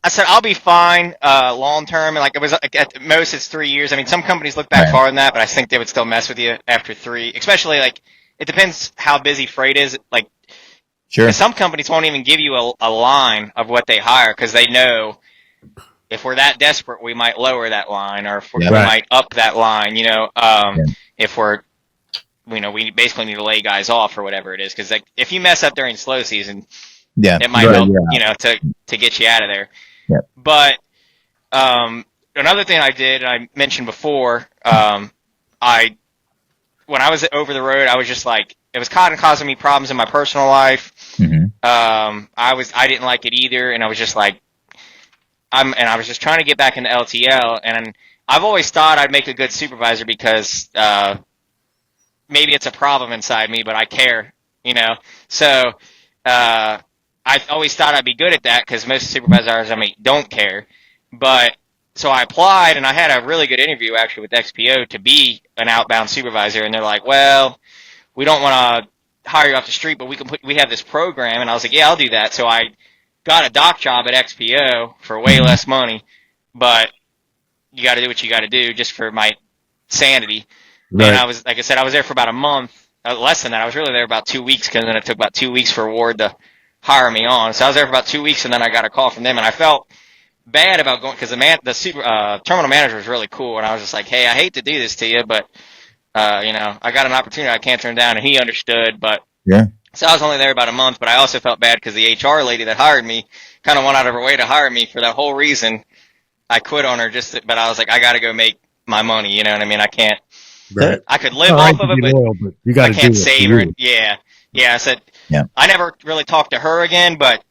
I said I'll be fine long term. Like it was at most it's 3 years. I mean, some companies look back far than that, but I think they would still mess with you after 3. Especially like it depends how busy freight is. Like, some companies won't even give you a line of what they hire because they know if we're that desperate, we might lower that line, or if we might up that line. If we're we basically need to lay guys off or whatever it is, because like if you mess up during slow season, it might help to get you out of there. Yep. But another thing I did, and I mentioned before, when I was over the road, I was just like, it was kind of causing me problems in my personal life. Mm-hmm. I didn't like it either, and I was just like, I was just trying to get back into LTL, and I've always thought I'd make a good supervisor because maybe it's a problem inside me, but I care, So I always thought I'd be good at that because most supervisors don't care. But so I applied, and I had a really good interview actually with XPO to be an outbound supervisor, and they're like, "Well, we don't want to hire you off the street, but we have this program." And I was like, "Yeah, I'll do that." So I got a dock job at XPO for way less money, but you got to do what you got to do just for my sanity. Right. And I was, like I said, I was there for about a month, less than that. I was really there about 2 weeks because then it took about 2 weeks for Ward to hire me on. So I was there for about 2 weeks, and then I got a call from them, and I felt bad about going because the terminal manager was really cool, and I was just like, hey, I hate to do this to you, but I got an opportunity I can't turn down, and he understood. But Yeah. so I was only there about a month, but I also felt bad because the HR lady that hired me kind of went out of her way to hire me for that whole reason. I quit on her but I was like, I got to go make my money. You know what I mean? I can't. Right. I could live All right off of to it, be loyal, but you got I to can't do save her. Yeah. I said, Yeah. I never really talked to her again, but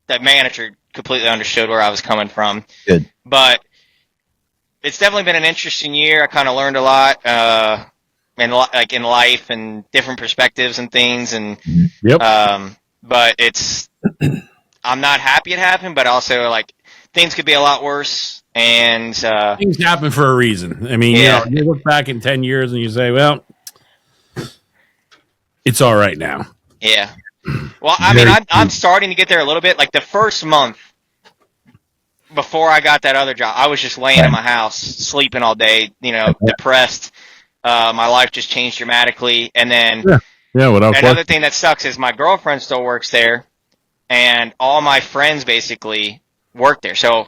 that manager completely understood where I was coming from. Good. But it's definitely been an interesting year. I kind of learned a lot, in life and different perspectives and things. And, Yep. but I'm not happy it happened, but also like things could be a lot worse. And, Things happen for a reason. I mean, Yeah. you look back in 10 years and you say, well, it's all right now. yeah. Well, I mean, I'm starting to get there a little bit. Like the first month before I got that other job, I was just laying in my house, sleeping all day, depressed. My life just changed dramatically. And then Yeah, without another thing that sucks is my girlfriend still works there, and all my friends basically work there. So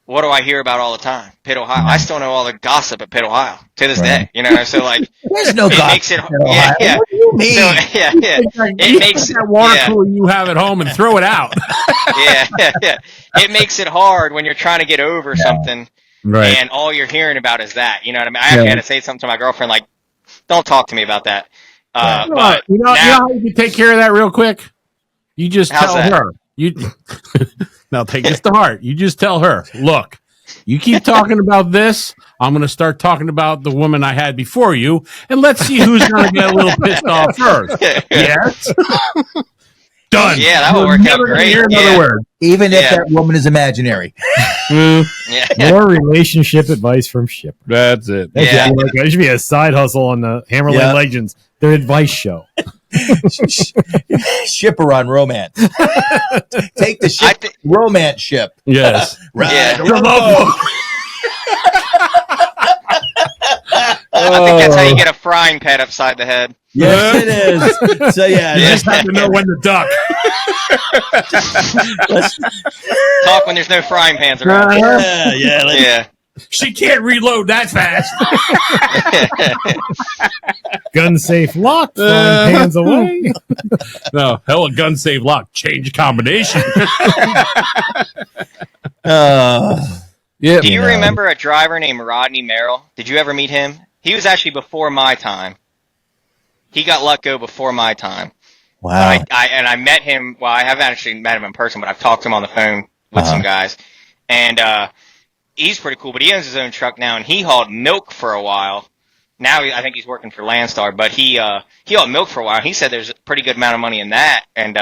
what do I hear about all the time? Pitt, Ohio. I still know all the gossip at Pitt, Ohio to this day. So like, There's no it gossip makes it, in Ohio. yeah. What do you mean? So, yeah. It makes that water yeah. cooler you have at home and throw it out. yeah. It makes it hard when you're trying to get over something, Right. and all you're hearing about is that. You know what I mean? I actually had to say something to my girlfriend, like, "Don't talk to me about that." But you know how you can take care of that real quick? You just How's tell that? her. Now take this to heart. You just tell her, look, you keep talking about this, I'm going to start talking about the woman I had before you, and let's see who's going to get a little pissed off first. Yes? Done. Yeah, that would You'll work out never great. hear another Yeah. word. Even if Yeah. that woman is imaginary. yeah. More relationship advice from Shipper. That's it. That Yeah. should be that should be a side hustle on the Hammerland Yeah. Legends, their advice show. Shipper on romance. Take the ship, romance ship. Yes. Right. Yeah. Your love. I think that's how you get a frying pan upside the head. Yes, it is. So yeah, You just have to know when to duck. Talk when there's no frying pans around. yeah. Yeah. She can't reload that fast. Gun safe lock, throwing hands away. No, hell, a gun save lock. Change combination. Yeah. Do you remember a driver named Rodney Merrill? Did you ever meet him? He was actually before my time. He got let go before my time. Wow. I met him. Well, I haven't actually met him in person, but I've talked to him on the phone with some guys. And he's pretty cool, but he owns his own truck now, and he hauled milk for a while. Now I think he's working for Landstar, but he hauled milk for a while. He said there's a pretty good amount of money in that, and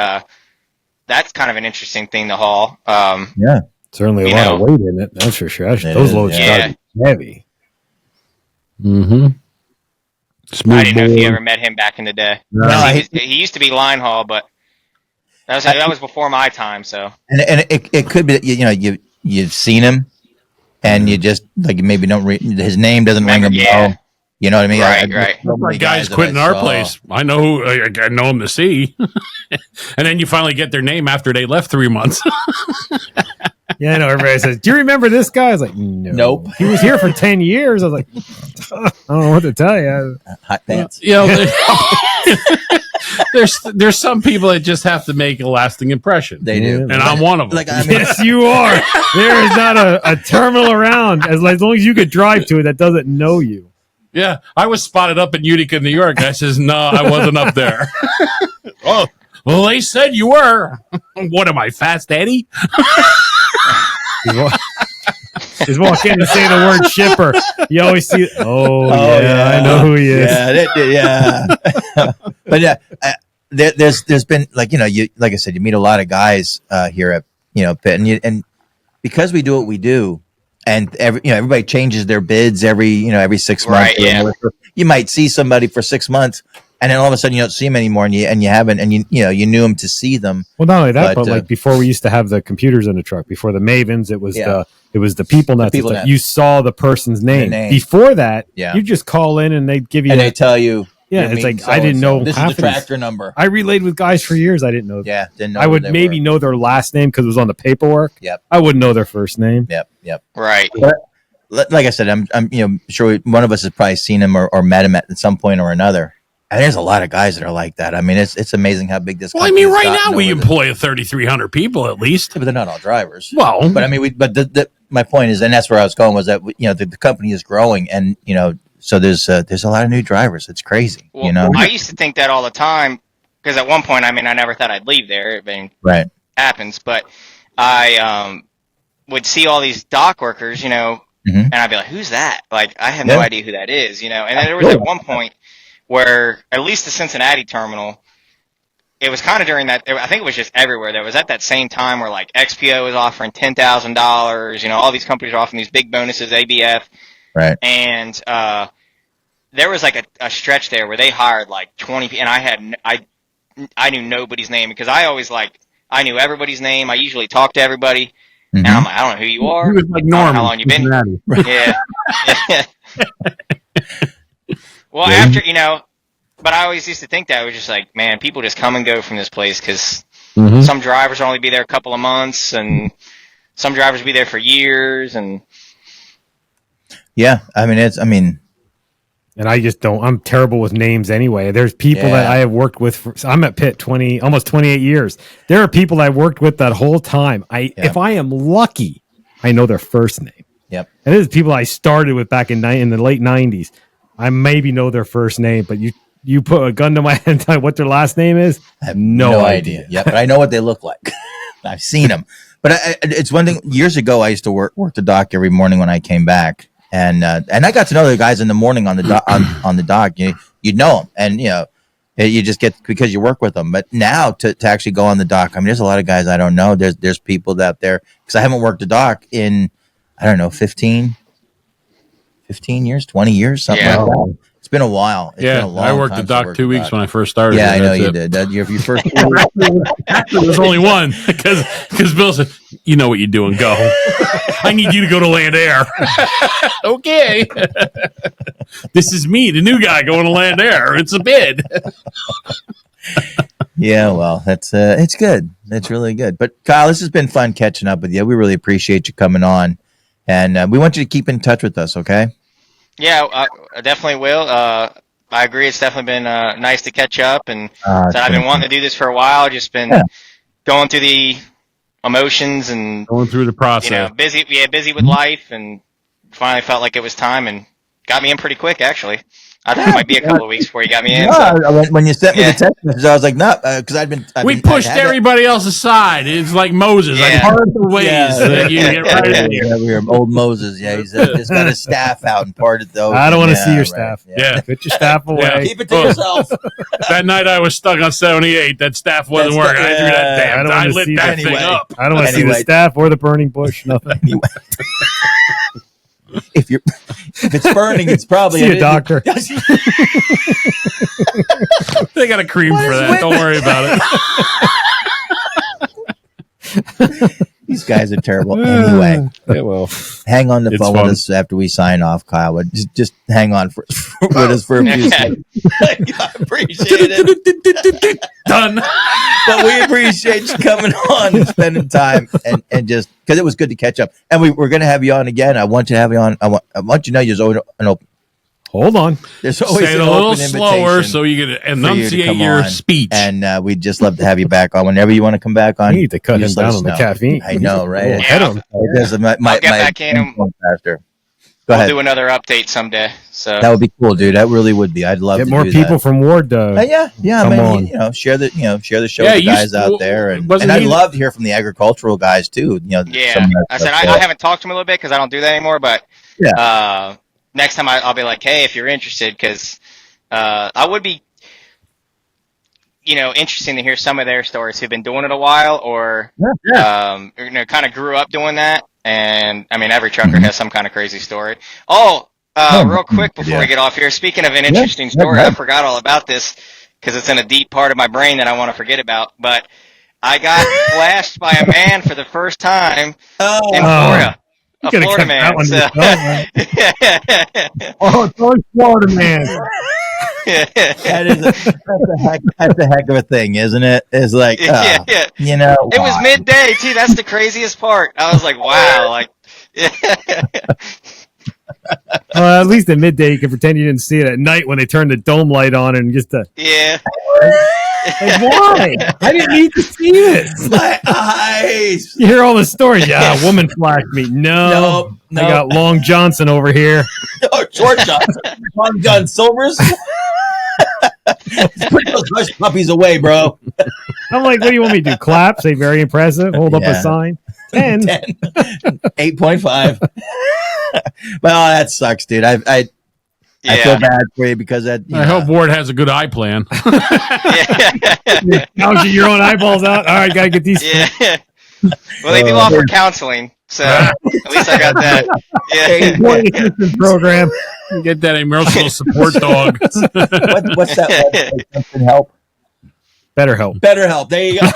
that's kind of an interesting thing to haul. Yeah. Certainly a lot of weight in it, that's for sure. Actually, those loads gotta be heavy. Mm-hmm. I didn't know if you ever met him back in the day. No, He used to be line haul, but that was before my time. So and it could be that you've seen him, and you just like maybe don't his name doesn't ring a bell. You know what I mean? Right. My guys quitting our place. I know who I know them to see, and then you finally get their name after they left 3 months. Yeah, I know. Everybody says, "Do you remember this guy?" I was like, "No, Nope. He was here for 10 years." I was like, "I don't know what to tell you." Hot pants. There's some people that just have to make a lasting impression. They do, and I'm one of them. Like I mean, Yes, you are. There is not a terminal around as long as you could drive to it that doesn't know you. Yeah, I was spotted up in Utica, New York. I says, "No, I wasn't up there." Oh, well, they said you were. What am I, Fast Eddie? Just walk in and say the word Shipper. You always see, yeah, I know who he is. Yeah. But yeah, there's been like like I said, you meet a lot of guys here at Pitt, and because we do what we do, and everybody changes their bids every 6 months. Right, yeah. You might see somebody for 6 months, and then all of a sudden you don't see them anymore, and you haven't, and you knew them to see them. Well, not only that, but like before we used to have the computers in the truck. Before the Mavens, it was the people nuts. PeopleNet. You saw the person's name. name. Before that, Yeah. you just call in and they'd give you. And they tell you, Yeah, it's like I didn't know This is half the of these. tractor number. I relayed with guys for years. I didn't know. Yeah, didn't know. I who would they maybe were. know their last name because it was on the paperwork. Yep. I wouldn't know their first name. Yep. Right. Like I said, I'm sure one of us has probably seen him or met him at some point or another. And there's a lot of guys that are like that. I mean, it's amazing how big this. Well, I mean, right now we employ 3,300 people at least. But they're not all drivers. Well, but I mean, my point is, and that's where I was going, was that the company is growing, and so there's a lot of new drivers. It's crazy. Well, I used to think that all the time because at one point, I mean, I never thought I'd leave there. I mean, right. Happens, but I would see all these dock workers, and I'd be like, "Who's that?" Like, I have no idea who that is, And then there was at one point where, at least the Cincinnati terminal, it was kind of during that. I think it was just everywhere. There was at that same time where like XPO was offering $10,000. All these companies are offering these big bonuses, ABF. Right. And there was like a stretch there where they hired like 20 and I knew nobody's name because I knew everybody's name. I usually talk to everybody. And I'm like, I don't know who you are. He was like I don't know how long you've been. Cincinnati. Yeah. Well, after, but I always used to think that it was just like, man, people just come and go from this place because some drivers only be there a couple of months and some drivers be there for years. And yeah, I mean, and I just don't. I'm terrible with names anyway. There's people that I have worked with. I'm at Pitt almost 28 years. There are people I've worked with that whole time. If I am lucky, I know their first name. Yep. And there's people I started with back in the late 90s. I maybe know their first name, but you put a gun to my head and tell me what their last name is. I have no idea. Yeah, but I know what they look like. I've seen them. But it's one thing. Years ago, I used to work the dock every morning when I came back, and I got to know the guys in the morning on the on the dock. You know them, and you just get because you work with them. But now to actually go on the dock, I mean, there's a lot of guys I don't know. There's people out there because I haven't worked the dock in 15 years, 20 years, something like that. It's been a while. It's been a long I worked the dock 2 weeks when I first started. Yeah, I know you did. Your first. Actually, there's only one because Bill said, "You know what you're doing. Go. I need you to go to Land Air." Okay. This is me, the new guy going to Land Air. It's a bid. Yeah, well, that's it's good. It's really good. But Kyle, this has been fun catching up with you. We really appreciate you coming on, and we want you to keep in touch with us. Okay. Yeah, I definitely will. I agree. It's definitely been nice to catch up, and I've been wanting to do this for a while. Just been going through the emotions and going through the process. Busy with life, and finally felt like it was time, and got me in pretty quick. Actually, I thought it might be a couple of weeks before you got me in. No, when you sent me the text message, I was like, no, because we pushed everybody else aside. It's like Moses. I parted the ways that you get right in here. We were old Moses. Yeah, he's got his staff out and parted those. I don't want to see your staff. Yeah. Put your staff away. Keep it to yourself. That night I was stuck on 78. That staff wasn't working. I threw that damn. I lit that thing up. I don't want to see the staff or the burning bush. Nothing. Anyway. If it's burning, it's probably see a doctor. They got a cream for that. Don't worry about it. These guys are terrible. Anyway, hang on the phone with us after we sign off, Kyle. But just hang on with us for a few seconds. I appreciate it. Done. But we appreciate you coming on and spending time and just because it was good to catch up. And we're going to have you on again. I want you to have you on. I want you to know there's always an open. Hold on. There's always say it a little slower so you can enunciate your speech. And we'd just love to have you back on whenever you want to come back on. You need to cut him down on the caffeine. I know, right? I'll get back in him. Faster. Go ahead. We'll do another update someday. So that would be cool, dude. That really would be. I'd love get to more do people that. from Ward. Yeah. I mean, share the show with the guys out there, and I'd love to hear from the agricultural guys too. Yeah. I said I haven't talked to them a little bit because I don't do that anymore, but next time I'll be like, hey, if you're interested, because I would be, interesting to hear some of their stories who've been doing it a while or kind of grew up doing that. And I mean, every trucker has some kind of crazy story. Real quick before we get off here, speaking of an interesting story, I forgot all about this because it's in a deep part of my brain that I want to forget about. But I got flashed by a man for the first time in Florida. A Florida man. Oh, it's always Florida man. That's a heck of a thing, isn't it? It's like, Yeah. you know, It was midday too. That's the craziest part. I was like, wow, like, At least at midday, you can pretend you didn't see it. At night, when they turn the dome light on and just yeah. like, why? I didn't need to see this. my eyes. You hear all the stories. Yeah, a woman flashed me. No, No. I got Long Johnson over here. Oh, short Johnson. Long John Silvers. Put those hush puppies away, bro. I'm like, what do you want me to do? Clap? Say very impressive? Hold up a Yeah. sign? 10. 8.5. But that sucks, dude. I feel bad for you because that. I hope Ward has a good eye plan. Gouging your own eyeballs out. All right, gotta get these. Yeah. Well, they do offer counseling, so at least I got that. Yeah. Program. Get that emotional support dog. What's that? Something help. Better help. Better help. There you go.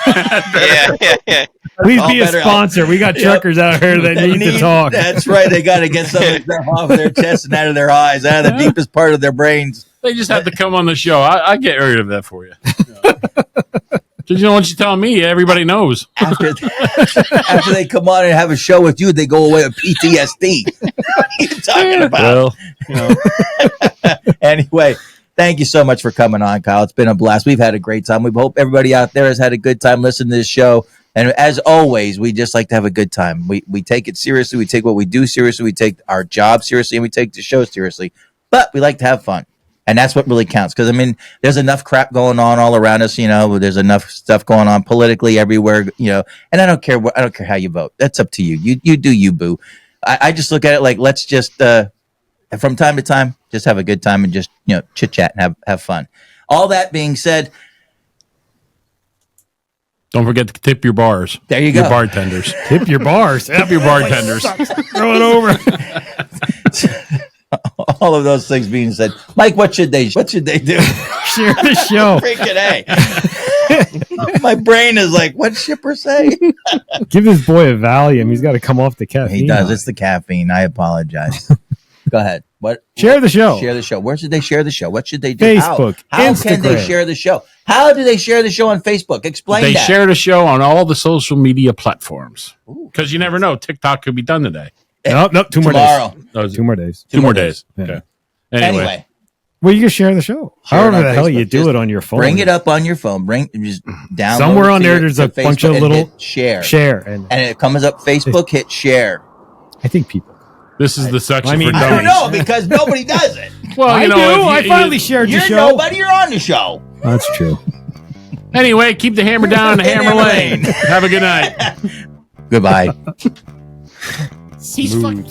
Yeah. Please Oh, be a better sponsor. We got truckers out here that need to talk. That's right. They got to get some of the stuff off their chest and out of their eyes, out of the deepest part of their brains. They just have to come on the show. I get rid of that for you. Because you know what you tell me, everybody knows. After they come on and have a show with you, they go away with PTSD. What are you talking about? Well, Anyway, thank you so much for coming on, Kyle. It's been a blast. We've had a great time. We hope everybody out there has had a good time listening to this show. And as always, we just like to have a good time. We take it seriously. We take what we do seriously. We take our job seriously, and we take the show seriously. But we like to have fun. And that's what really counts. Because, I mean, there's enough crap going on all around us. You know, there's enough stuff going on politically everywhere, you know. And I don't care how you vote. That's up to you. You do you, boo. I just look at it like, let's just, from time to time, just have a good time and just, you know, chit-chat and have fun. All that being said, don't forget to tip your bars. there you Your go. bartenders. Tip your bars. Tip your bartenders. Throw it over. All of those things being said, Mike, what should they do? Share the show. Freaking A. My brain is like, what's Shipper say? Give this boy a Valium. He's got to come off the caffeine. He does. It's the caffeine. I apologize. Go ahead. What? Share the show. Share the show. Where should they share the show? What should they do? Facebook, How can they Instagram. share the show? How do they share the show on Facebook? Explain They that. share the show on all the social media platforms. Because you never know. TikTok could be done today. Nope. 2 more Tomorrow. days. Oh, is it 2 more days. 2 more days. Yeah. Okay. Anyway, Well, you can share the show. Share it However on the hell Facebook. you do Just it on your phone. bring it up on your phone. Just download Somewhere it on to there, your- there's to a bunch Facebook of and little hit share. Share. And And it comes up Facebook, hit share. I think people. This is the section I mean, for I dummies. don't know because nobody does it. Well, I you know, do. if you- I finally shared the You're show. nobody. You're on the show. That's true. Anyway, keep the hammer down the hammer Hammer lane. lane. Have a good night. Goodbye. He's fucking.